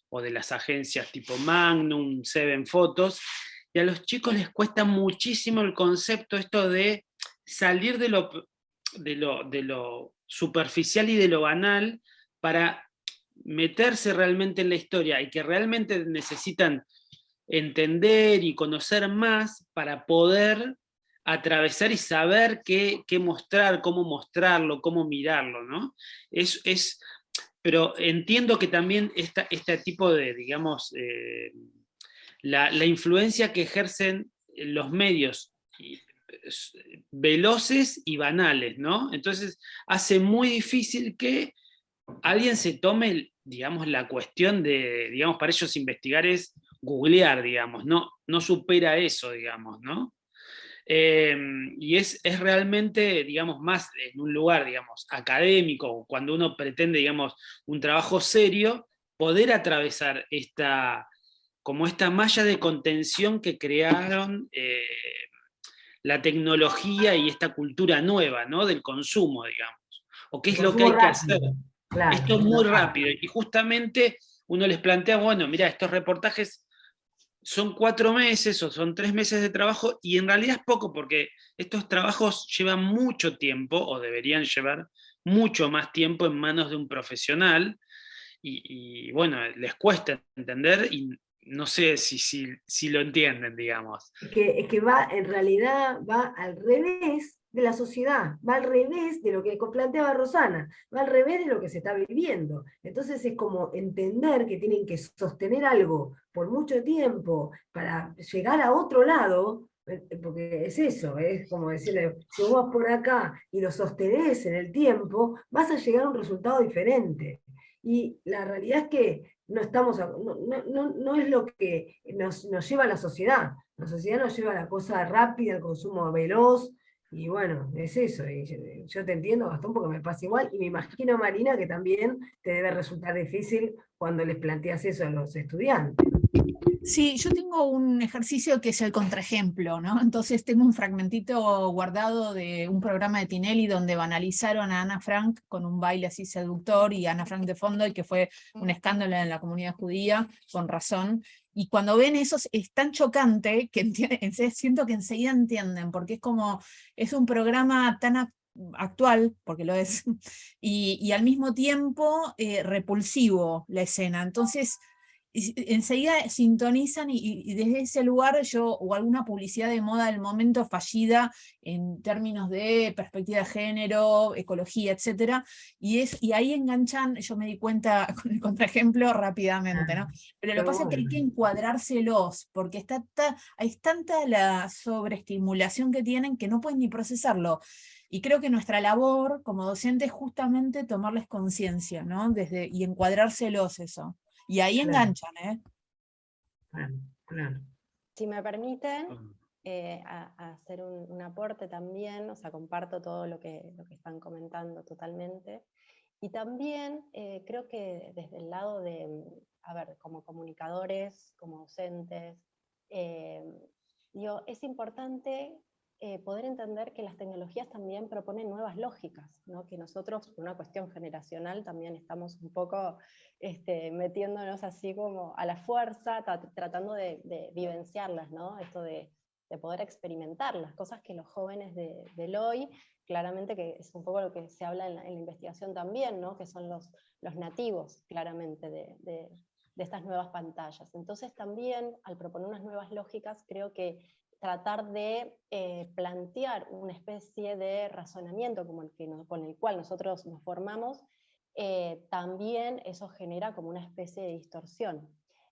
O de las agencias tipo Magnum, Seven Photos, y a los chicos les cuesta muchísimo el concepto esto de salir de lo superficial y de lo banal para meterse realmente en la historia, y que realmente necesitan entender y conocer más para poder atravesar y saber qué mostrar, cómo mostrarlo, cómo mirarlo, ¿no? Pero entiendo que también este tipo de, digamos, la influencia que ejercen los medios veloces y banales, ¿no? Entonces hace muy difícil que alguien se tome, digamos, la cuestión de, digamos, para ellos investigar es googlear, digamos, no supera eso, digamos, ¿no? Y es realmente, digamos, más en un lugar, digamos, académico, cuando uno pretende, digamos, un trabajo serio, poder atravesar como esta malla de contención que crearon la tecnología y esta cultura nueva, ¿no? Del consumo, digamos. O qué es lo que hay que hacer. Claro, esto es muy rápido, y justamente uno les plantea, bueno, mira, estos reportajes son 4 meses o son 3 meses de trabajo, y en realidad es poco, porque estos trabajos llevan mucho tiempo, o deberían llevar mucho más tiempo en manos de un profesional, y bueno, les cuesta entender, y no sé si lo entienden, digamos. Es que en realidad va al revés de la sociedad, va al revés de lo que planteaba Rosana, va al revés de lo que se está viviendo. Entonces es como entender que tienen que sostener algo por mucho tiempo para llegar a otro lado, porque es eso, es como decirle, si vos vas por acá y lo sostenés en el tiempo, vas a llegar a un resultado diferente. Y la realidad es que no es lo que nos lleva a la sociedad. La sociedad nos lleva a la cosa rápida, al consumo veloz, y bueno, es eso. Y yo te entiendo, Gastón, porque me pasa igual, y me imagino, Marina, que también te debe resultar difícil cuando les planteas eso a los estudiantes. Sí, yo tengo un ejercicio que es el contraejemplo, ¿no? Entonces tengo un fragmentito guardado de un programa de Tinelli donde banalizaron a Ana Frank con un baile así seductor y Ana Frank de fondo, y que fue un escándalo en la comunidad judía, con razón. Y cuando ven eso es tan chocante que siento que enseguida entienden, porque es como, es un programa tan actual, porque lo es, y al mismo tiempo repulsivo la escena. Entonces enseguida sintonizan y desde ese lugar o alguna publicidad de moda del momento fallida en términos de perspectiva de género, ecología, etc. Y ahí enganchan, yo me di cuenta con el contraejemplo rápidamente, ¿no? Pero lo que pasa es que hay que encuadrárselos, porque hay tanta la sobreestimulación que tienen que no pueden ni procesarlo. Y creo que nuestra labor como docente es justamente tomarles conciencia, ¿no? Y encuadrárselos eso. Y ahí enganchan, ¿eh? Claro. Si me permiten a hacer un aporte también, o sea, comparto todo lo que están comentando totalmente. Y también creo que desde el lado de, a ver, como comunicadores, como docentes, es importante poder entender que las tecnologías también proponen nuevas lógicas, ¿no? Que nosotros, por una cuestión generacional, también estamos un poco metiéndonos así como a la fuerza, tratando de vivenciarlas, ¿no? Esto de poder experimentar las cosas que los jóvenes del hoy, claramente que es un poco lo que se habla en la investigación también, ¿no? Que son los nativos, claramente, de estas nuevas pantallas. Entonces también, al proponer unas nuevas lógicas, creo que tratar de plantear una especie de razonamiento con el cual nosotros nos formamos, también eso genera como una especie de distorsión.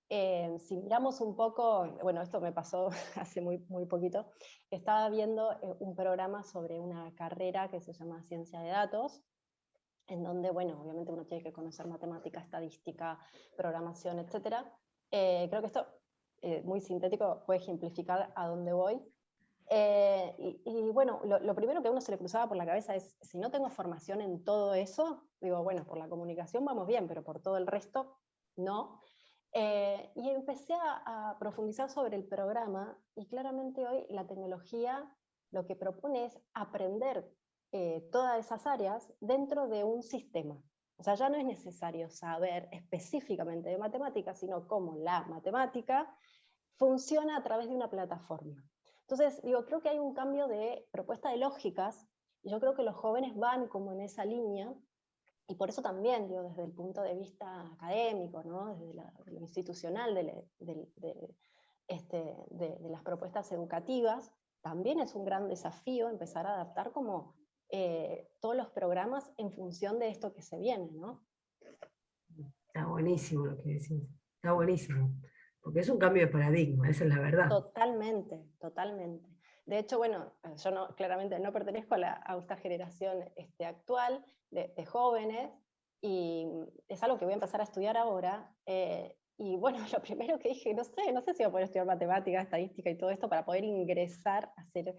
Si miramos un poco, bueno, esto me pasó hace muy poquito, estaba viendo un programa sobre una carrera que se llama Ciencia de Datos, en donde, bueno, obviamente uno tiene que conocer matemática, estadística, programación, etc. Creo que esto, muy sintético, puede ejemplificar a dónde voy. Y bueno, lo primero que a uno se le cruzaba por la cabeza es, si no tengo formación en todo eso, digo, bueno, por la comunicación vamos bien, pero por todo el resto, no. Y empecé a profundizar sobre el programa, y claramente hoy la tecnología lo que propone es aprender todas esas áreas dentro de un sistema. O sea, ya no es necesario saber específicamente de matemáticas, sino cómo la matemática funciona a través de una plataforma. Entonces, creo que hay un cambio de propuesta de lógicas, y yo creo que los jóvenes van como en esa línea, y por eso también, desde el punto de vista académico, ¿no? Desde lo institucional de las propuestas educativas, también es un gran desafío empezar a adaptar como todos los programas en función de esto que se viene, ¿no? Está buenísimo lo que decís, está buenísimo, porque es un cambio de paradigma, esa es la verdad. Totalmente, totalmente. De hecho, bueno, yo claramente no pertenezco a esta generación actual de jóvenes, y es algo que voy a empezar a estudiar ahora, y bueno, lo primero que dije, no sé si voy a poder estudiar matemática, estadística y todo esto para poder ingresar a hacer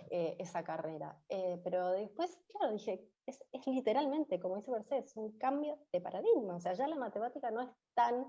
esa carrera. Pero después, claro, dije, es literalmente, como dice Mercedes, un cambio de paradigma. O sea, ya la matemática no es tan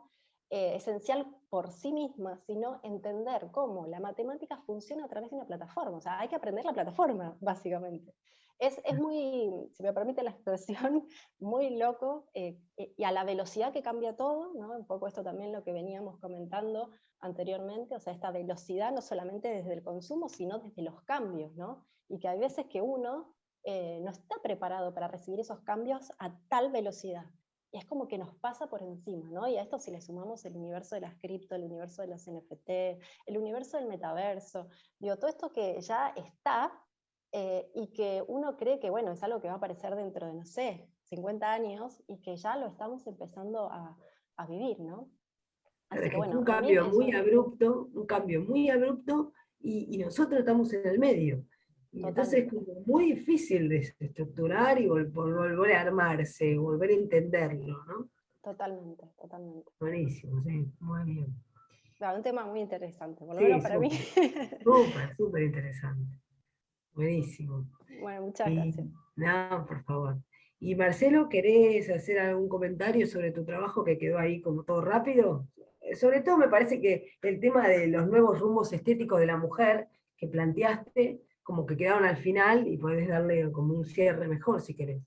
esencial por sí misma, sino entender cómo la matemática funciona a través de una plataforma. O sea, hay que aprender la plataforma, básicamente. Es muy, si me permite la expresión, muy loco, y a la velocidad que cambia todo, ¿no? Un poco esto también lo que veníamos comentando anteriormente, o sea, esta velocidad no solamente desde el consumo, sino desde los cambios, ¿no? Y que hay veces que uno no está preparado para recibir esos cambios a tal velocidad. Y es como que nos pasa por encima, ¿no? Y a esto si le sumamos el universo de las cripto, el universo de los NFT, el universo del metaverso, todo esto que ya está, y que uno cree que, bueno, es algo que va a aparecer dentro de, no sé, 50 años, y que ya lo estamos empezando a vivir, ¿no? Así que bueno, un cambio muy abrupto, y nosotros estamos en el medio. Y entonces es como muy difícil desestructurar y volver a armarse, volver a entenderlo, ¿no? Totalmente, totalmente. Buenísimo, sí, muy bien. Claro, un tema muy interesante, por lo Sí, menos para mí. Súper interesante. Buenísimo. Bueno, muchas gracias. No, por favor. Y Marcelo, ¿querés hacer algún comentario sobre tu trabajo que quedó ahí como todo rápido? Sobre todo me parece que el tema de los nuevos rumbos estéticos de la mujer que planteaste, como que quedaron al final y podés darle como un cierre mejor si querés.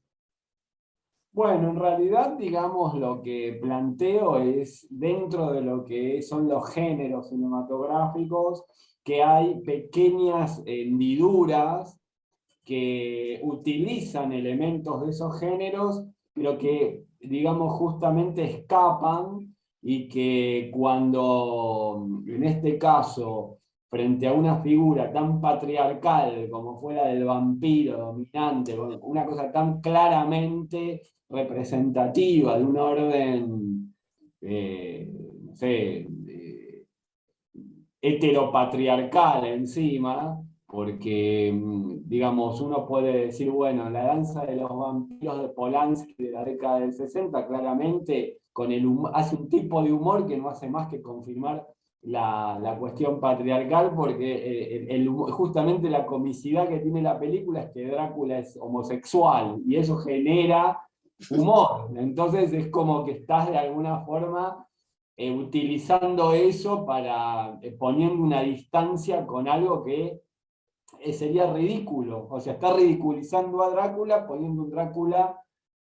Bueno, en realidad, digamos, lo que planteo es, dentro de lo que son los géneros cinematográficos, que hay pequeñas hendiduras que utilizan elementos de esos géneros, pero que, digamos, justamente escapan y que cuando, en este caso, frente a una figura tan patriarcal como fue la del vampiro dominante, una cosa tan claramente representativa de un orden, no sé, heteropatriarcal encima, porque, digamos, uno puede decir, bueno, la danza de los vampiros de Polanski de la década del 60, claramente hace un tipo de humor que no hace más que confirmar la cuestión patriarcal, porque justamente la comicidad que tiene la película es que Drácula es homosexual, y eso genera humor. Entonces es como que estás de alguna forma utilizando eso para poniendo una distancia con algo que sería ridículo. O sea, está ridiculizando a Drácula poniendo un Drácula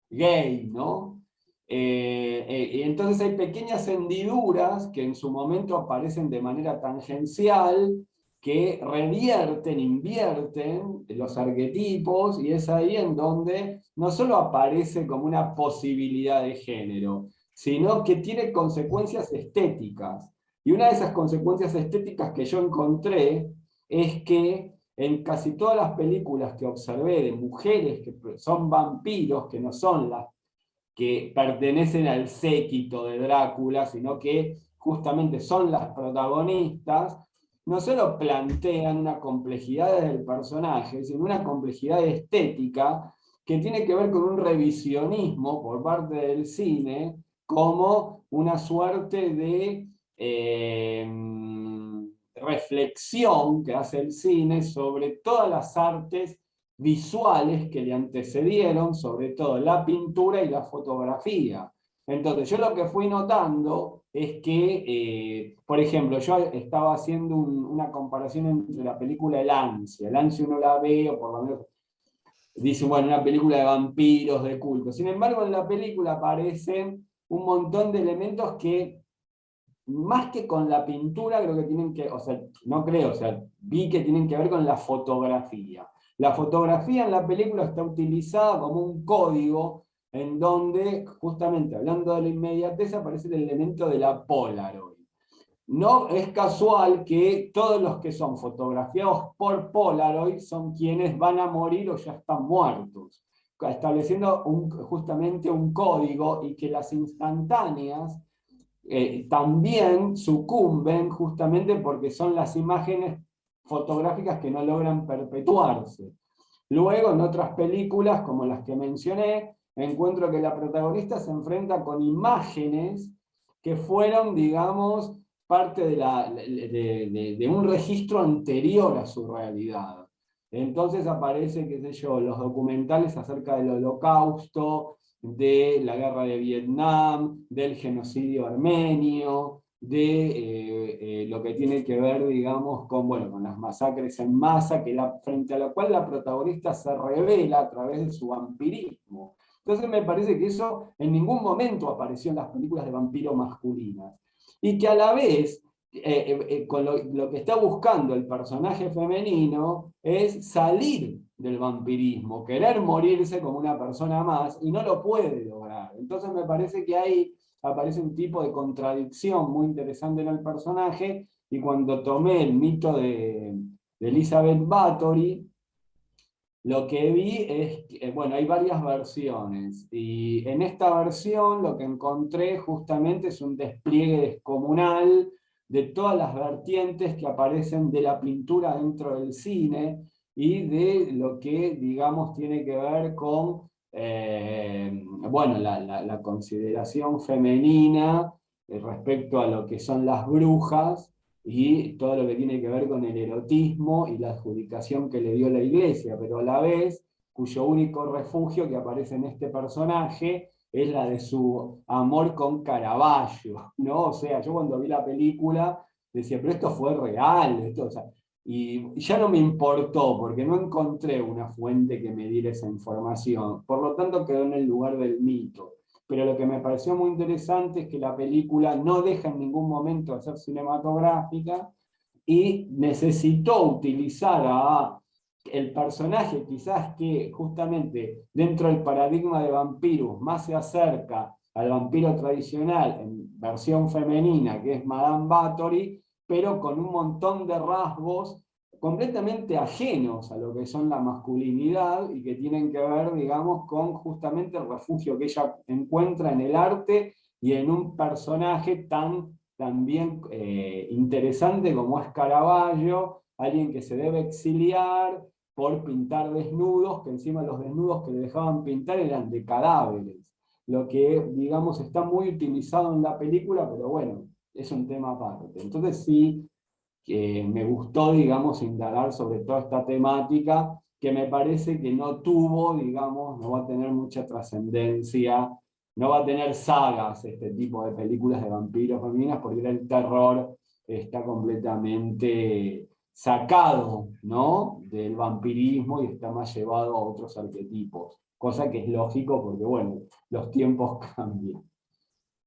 gay, ¿no? Y entonces hay pequeñas hendiduras que en su momento aparecen de manera tangencial, que revierten, invierten los arquetipos, y es ahí en donde no solo aparece como una posibilidad de género, sino que tiene consecuencias estéticas. Y una de esas consecuencias estéticas que yo encontré es que en casi todas las películas que observé de mujeres que son vampiros, que no son las que pertenecen al séquito de Drácula, sino que justamente son las protagonistas, no solo plantean una complejidad del personaje, sino una complejidad estética que tiene que ver con un revisionismo por parte del cine, como una suerte de reflexión que hace el cine sobre todas las artes visuales que le antecedieron, sobre todo la pintura y la fotografía. Entonces yo lo que fui notando es que, por ejemplo, yo estaba haciendo una comparación entre la película El Ansia uno la ve, o por lo menos dice, bueno, una película de vampiros, de culto. Sin embargo, en la película aparecen un montón de elementos que, más que con la pintura, creo que tienen que, o sea, no creo, o sea, vi que tienen que ver con la fotografía. La fotografía en la película está utilizada como un código en donde, justamente hablando de la inmediatez, aparece el elemento de la Polaroid. No es casual que todos los que son fotografiados por Polaroid son quienes van a morir o ya están muertos, estableciendo justamente un código, y que las instantáneas también sucumben justamente porque son las imágenes fotográficas que no logran perpetuarse. Luego, en otras películas, como las que mencioné, encuentro que la protagonista se enfrenta con imágenes que fueron, digamos, parte de un registro anterior a su realidad. Entonces aparece, qué sé yo, los documentales acerca del Holocausto, de la guerra de Vietnam, del genocidio armenio, de lo que tiene que ver, digamos, con, bueno, con las masacres en masa, frente a la cual la protagonista se revela a través de su vampirismo. Entonces me parece que eso en ningún momento apareció en las películas de vampiro masculinas. Y que a la vez, con lo que está buscando el personaje femenino es salir del vampirismo, querer morirse como una persona más, y no lo puede lograr. Entonces me parece que ahí aparece un tipo de contradicción muy interesante en el personaje, y cuando tomé el mito de Elizabeth Bathory, lo que vi es que, bueno, hay varias versiones, y en esta versión lo que encontré justamente es un despliegue descomunal de todas las vertientes que aparecen de la pintura dentro del cine, y de lo que, digamos, tiene que ver con bueno, la consideración femenina respecto a lo que son las brujas, y todo lo que tiene que ver con el erotismo y la adjudicación que le dio la Iglesia, pero a la vez cuyo único refugio que aparece en este personaje es la de su amor con Caravaggio, ¿no? O sea, yo cuando vi la película decía, pero esto fue real, esto, o sea, y ya no me importó, porque no encontré una fuente que me diera esa información, por lo tanto quedó en el lugar del mito. Pero lo que me pareció muy interesante es que la película no deja en ningún momento de ser cinematográfica y necesitó utilizar a el personaje quizás que justamente dentro del paradigma de vampiros más se acerca al vampiro tradicional en versión femenina, que es Madame Báthory, pero con un montón de rasgos completamente ajenos a lo que son la masculinidad y que tienen que ver, digamos, con justamente el refugio que ella encuentra en el arte y en un personaje también interesante como es Caravaggio, alguien que se debe exiliar por pintar desnudos, que encima los desnudos que le dejaban pintar eran de cadáveres, lo que, digamos, está muy utilizado en la película, pero bueno, es un tema aparte. Entonces sí, me gustó, digamos, indagar sobre toda esta temática, que me parece que no tuvo, digamos, no va a tener mucha trascendencia, no va a tener sagas este tipo de películas de vampiros femeninas, porque el terror está completamente sacado, ¿no?, del vampirismo y está más llevado a otros arquetipos, cosa que es lógico porque, bueno, los tiempos cambian.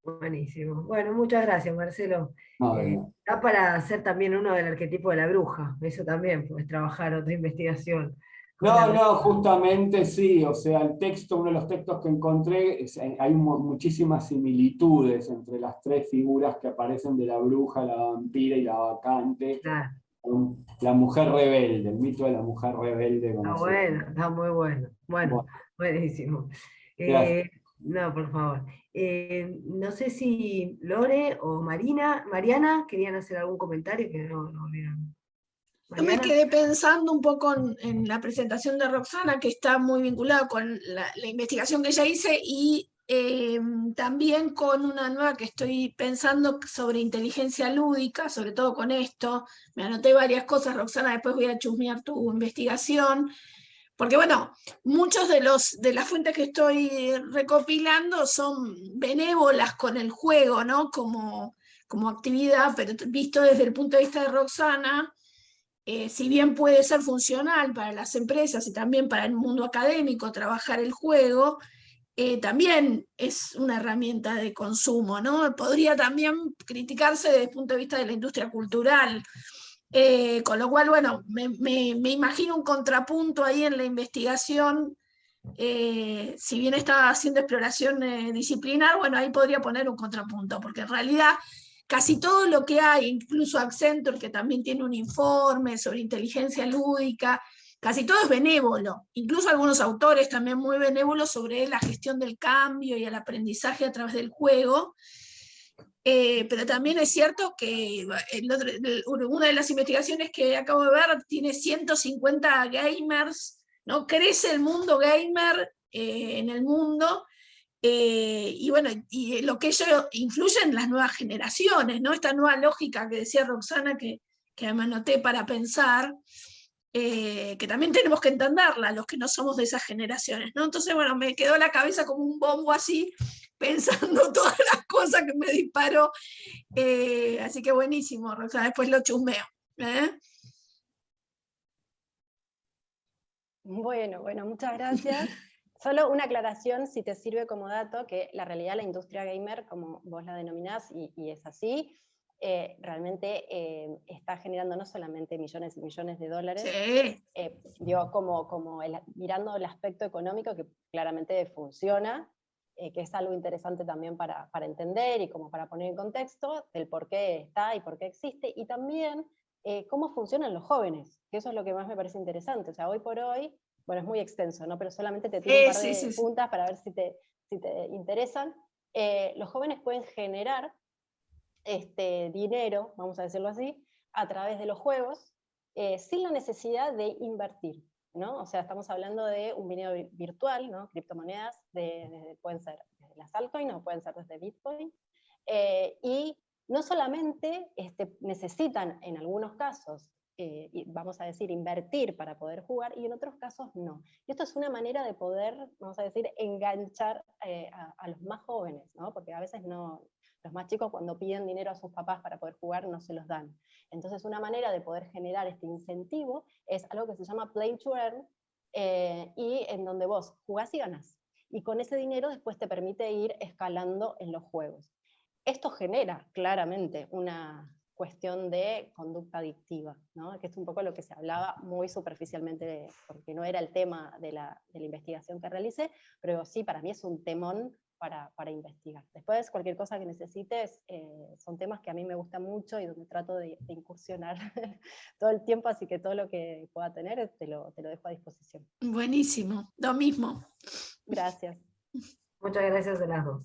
Buenísimo. Bueno, muchas gracias, Marcelo. No, de nada. Da para hacer también uno del arquetipo de la bruja, eso también, puedes trabajar otra investigación. Con la No, justamente sí, o sea, el texto, uno de los textos que encontré, hay muchísimas similitudes entre las tres figuras que aparecen de la bruja, la vampira y la vacante, Ah, la mujer rebelde, el mito de la mujer rebelde. está Como bueno, está muy bueno. Bueno, bueno, buenísimo. gracias. No, por favor. No sé si Lore o Mariana querían hacer algún comentario que no vieron. Yo me Mariana. quedé pensando un poco en la presentación de Roxana, que está muy vinculada con la investigación que ella hice, y también con una nueva que estoy pensando sobre inteligencia lúdica, sobre todo con esto. Me anoté varias cosas, Roxana, después voy a chusmear tu investigación, porque bueno, muchos de las fuentes que estoy recopilando son benévolas con el juego, ¿no? Como actividad, pero visto desde el punto de vista de Roxana. Si bien puede ser funcional para las empresas y también para el mundo académico trabajar el juego, también es una herramienta de consumo, ¿no? Podría también criticarse desde el punto de vista de la industria cultural. Con lo cual, bueno, me imagino un contrapunto ahí en la investigación. Si bien estaba haciendo exploración disciplinar, bueno, ahí podría poner un contrapunto, porque en realidad casi todo lo que hay, incluso Accenture, que también tiene un informe sobre inteligencia lúdica, casi todo es benévolo, incluso algunos autores también muy benévolos sobre la gestión del cambio y el aprendizaje a través del juego. Pero también es cierto que una de las investigaciones que acabo de ver tiene 150 gamers, ¿no? Crece el mundo gamer en el mundo, y bueno, y lo que ello influye en las nuevas generaciones, ¿no? Esta nueva lógica que decía Roxana, que me anoté para pensar, que también tenemos que entenderla, los que no somos de esas generaciones, ¿no? Entonces, bueno, me quedó la cabeza como un bombo así, pensando todas las cosas que me disparó. Así que buenísimo, Roxana, después lo chusmeo. Bueno, muchas gracias. Solo una aclaración, si te sirve como dato, que la realidad la industria gamer, como vos la denominás, y es así, realmente está generando no solamente millones y millones de dólares, Sí. Mirando el aspecto económico, que claramente funciona, que es algo interesante también para entender y como para poner en contexto del por qué está y por qué existe, y también cómo funcionan los jóvenes, que eso es lo que más me parece interesante. O sea, hoy por hoy, bueno, es muy extenso, ¿no? Pero solamente te tiro un par de puntas para ver si te interesan. Los jóvenes pueden generar dinero, vamos a decirlo así, a través de los juegos, sin la necesidad de invertir, ¿no? O sea, estamos hablando de un dinero virtual, ¿no? Criptomonedas, pueden ser desde las altcoins o pueden ser desde Bitcoin, y no solamente necesitan, en algunos casos, vamos a decir, invertir para poder jugar, y en otros casos no. Y esto es una manera de poder, vamos a decir, enganchar a los más jóvenes, ¿no? Porque a veces no, los más chicos cuando piden dinero a sus papás para poder jugar no se los dan. Entonces una manera de poder generar este incentivo es algo que se llama play to earn, y en donde vos jugás y ganás. Y con ese dinero después te permite ir escalando en los juegos. Esto genera claramente una cuestión de conducta adictiva, ¿no? Que es un poco lo que se hablaba muy superficialmente, porque no era el tema de la investigación que realicé, pero sí, para mí es un temón para investigar. Después, cualquier cosa que necesites, son temas que a mí me gustan mucho y donde trato de incursionar todo el tiempo, así que todo lo que pueda tener te lo dejo a disposición. Buenísimo, lo mismo. Gracias. Muchas gracias a las dos.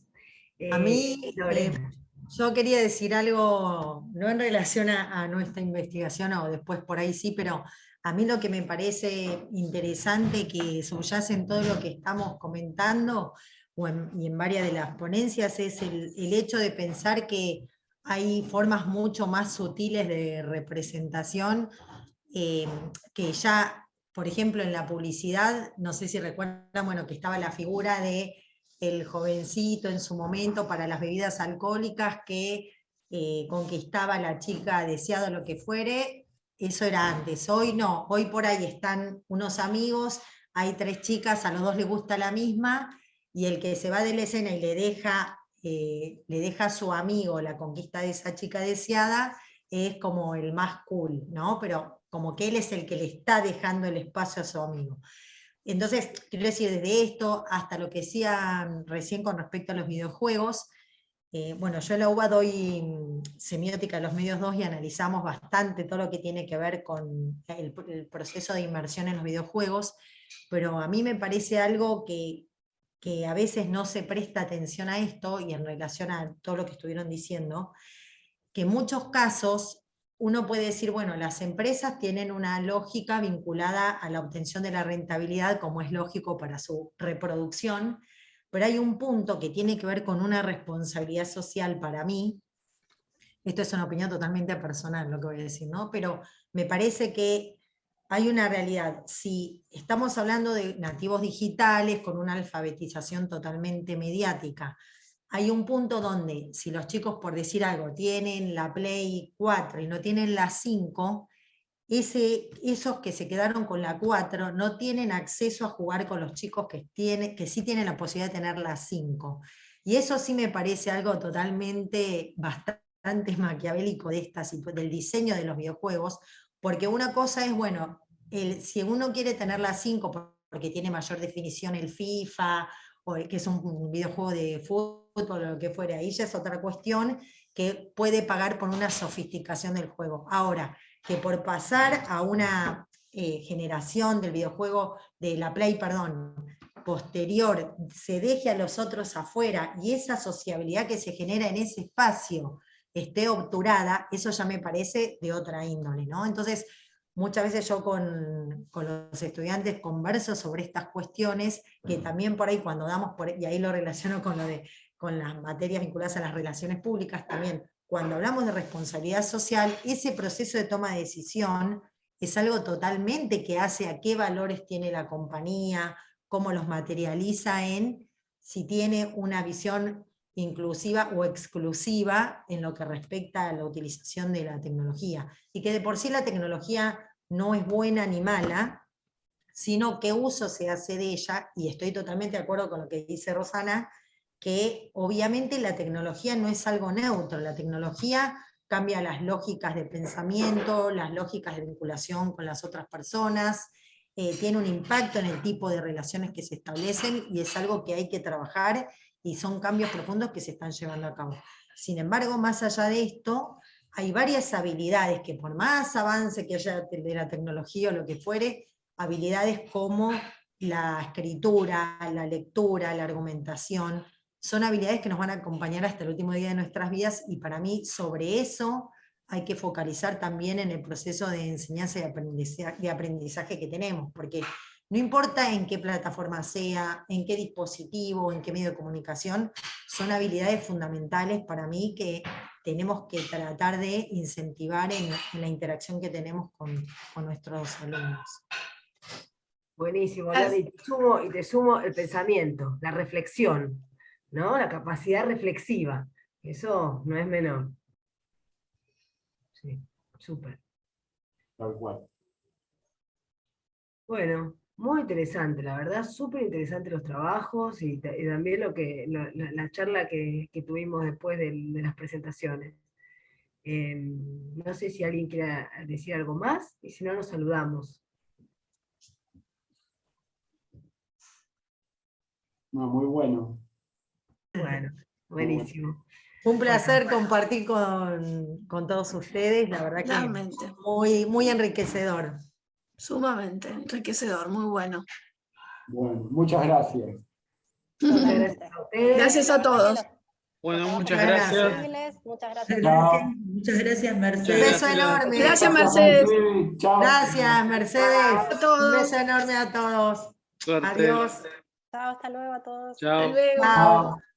A mí, Lorena. yo quería decir algo, no en relación a nuestra investigación, o después por ahí sí, pero a mí lo que me parece interesante que subyace en todo lo que estamos comentando, y en varias de las ponencias, es el hecho de pensar que hay formas mucho más sutiles de representación, que ya, por ejemplo, en la publicidad, no sé si recuerdan, bueno, que estaba la figura de el jovencito en su momento para las bebidas alcohólicas que conquistaba a la chica deseado lo que fuere. Eso era antes. Hoy no, hoy por ahí están unos amigos, hay 3 chicas, a los 2 les gusta la misma, y el que se va de la escena y le deja a su amigo la conquista de esa chica deseada es como el más cool, ¿no? Pero como que él es el que le está dejando el espacio a su amigo. Entonces, quiero decir, desde esto hasta lo que decían recién con respecto a los videojuegos, bueno, yo en la UBA doy semiótica de los medios 2 y analizamos bastante todo lo que tiene que ver con el proceso de inmersión en los videojuegos, pero a mí me parece algo que a veces no se presta atención a esto, y en relación a todo lo que estuvieron diciendo, que en muchos casos uno puede decir, bueno, las empresas tienen una lógica vinculada a la obtención de la rentabilidad, como es lógico para su reproducción, pero hay un punto que tiene que ver con una responsabilidad social para mí. Esto es una opinión totalmente personal lo que voy a decir, ¿no? Pero me parece que hay una realidad. Si estamos hablando de nativos digitales con una alfabetización totalmente mediática, hay un punto donde si los chicos, por decir algo, tienen la Play 4 y no tienen la 5, esos que se quedaron con la 4 no tienen acceso a jugar con los chicos que sí tienen la posibilidad de tener la 5. Y eso sí me parece algo totalmente bastante maquiavélico del diseño de los videojuegos, porque una cosa es, bueno, si uno quiere tener la 5 porque tiene mayor definición el FIFA, o que es un videojuego de fútbol o lo que fuera, ahí ya es otra cuestión que puede pagar por una sofisticación del juego. Ahora, que por pasar a una generación del videojuego, de la Play, perdón, posterior, se deje a los otros afuera y esa sociabilidad que se genera en ese espacio esté obturada, eso ya me parece de otra índole, ¿no? Entonces, muchas veces yo con los estudiantes converso sobre estas cuestiones, que también por ahí cuando damos, y ahí lo relaciono con las materias vinculadas a las relaciones públicas, también cuando hablamos de responsabilidad social, ese proceso de toma de decisión es algo totalmente que hace a qué valores tiene la compañía, cómo los materializa en si tiene una visión inclusiva o exclusiva en lo que respecta a la utilización de la tecnología. Y que de por sí la tecnología no es buena ni mala, sino qué uso se hace de ella, y estoy totalmente de acuerdo con lo que dice Rosana, que obviamente la tecnología no es algo neutro, la tecnología cambia las lógicas de pensamiento, las lógicas de vinculación con las otras personas, tiene un impacto en el tipo de relaciones que se establecen, y es algo que hay que trabajar, y son cambios profundos que se están llevando a cabo. Sin embargo, más allá de esto, hay varias habilidades que por más avance que haya de la tecnología o lo que fuere, habilidades como la escritura, la lectura, la argumentación, son habilidades que nos van a acompañar hasta el último día de nuestras vidas, y para mí sobre eso hay que focalizar también en el proceso de enseñanza y aprendizaje que tenemos, porque no importa en qué plataforma sea, en qué dispositivo, en qué medio de comunicación, son habilidades fundamentales para mí que tenemos que tratar de incentivar en la interacción que tenemos con nuestros alumnos. Buenísimo, Lali, te sumo el pensamiento, la reflexión, ¿no? La capacidad reflexiva. Eso no es menor. Sí, súper. Tal cual. Bueno, muy interesante, la verdad, súper interesante los trabajos y también la charla que tuvimos después de las presentaciones. No sé si alguien quiere decir algo más, y si no, nos saludamos. No, muy bueno. Bueno, buenísimo. Un placer compartir con todos ustedes, la verdad que Realmente. muy, muy enriquecedor. Sumamente enriquecedor, muy bueno. Bueno, muchas gracias. Muchas gracias a ustedes. Gracias a todos. Bueno, muchas Muchas gracias. Muchas gracias. Chao. Muchas gracias, Un Mercedes. beso enorme. Gracias, Mercedes. Chao. Gracias, Mercedes. A todos. Un beso enorme a todos. Suerte. Adiós. Chao, hasta luego a todos. Chao. Hasta luego. Chao.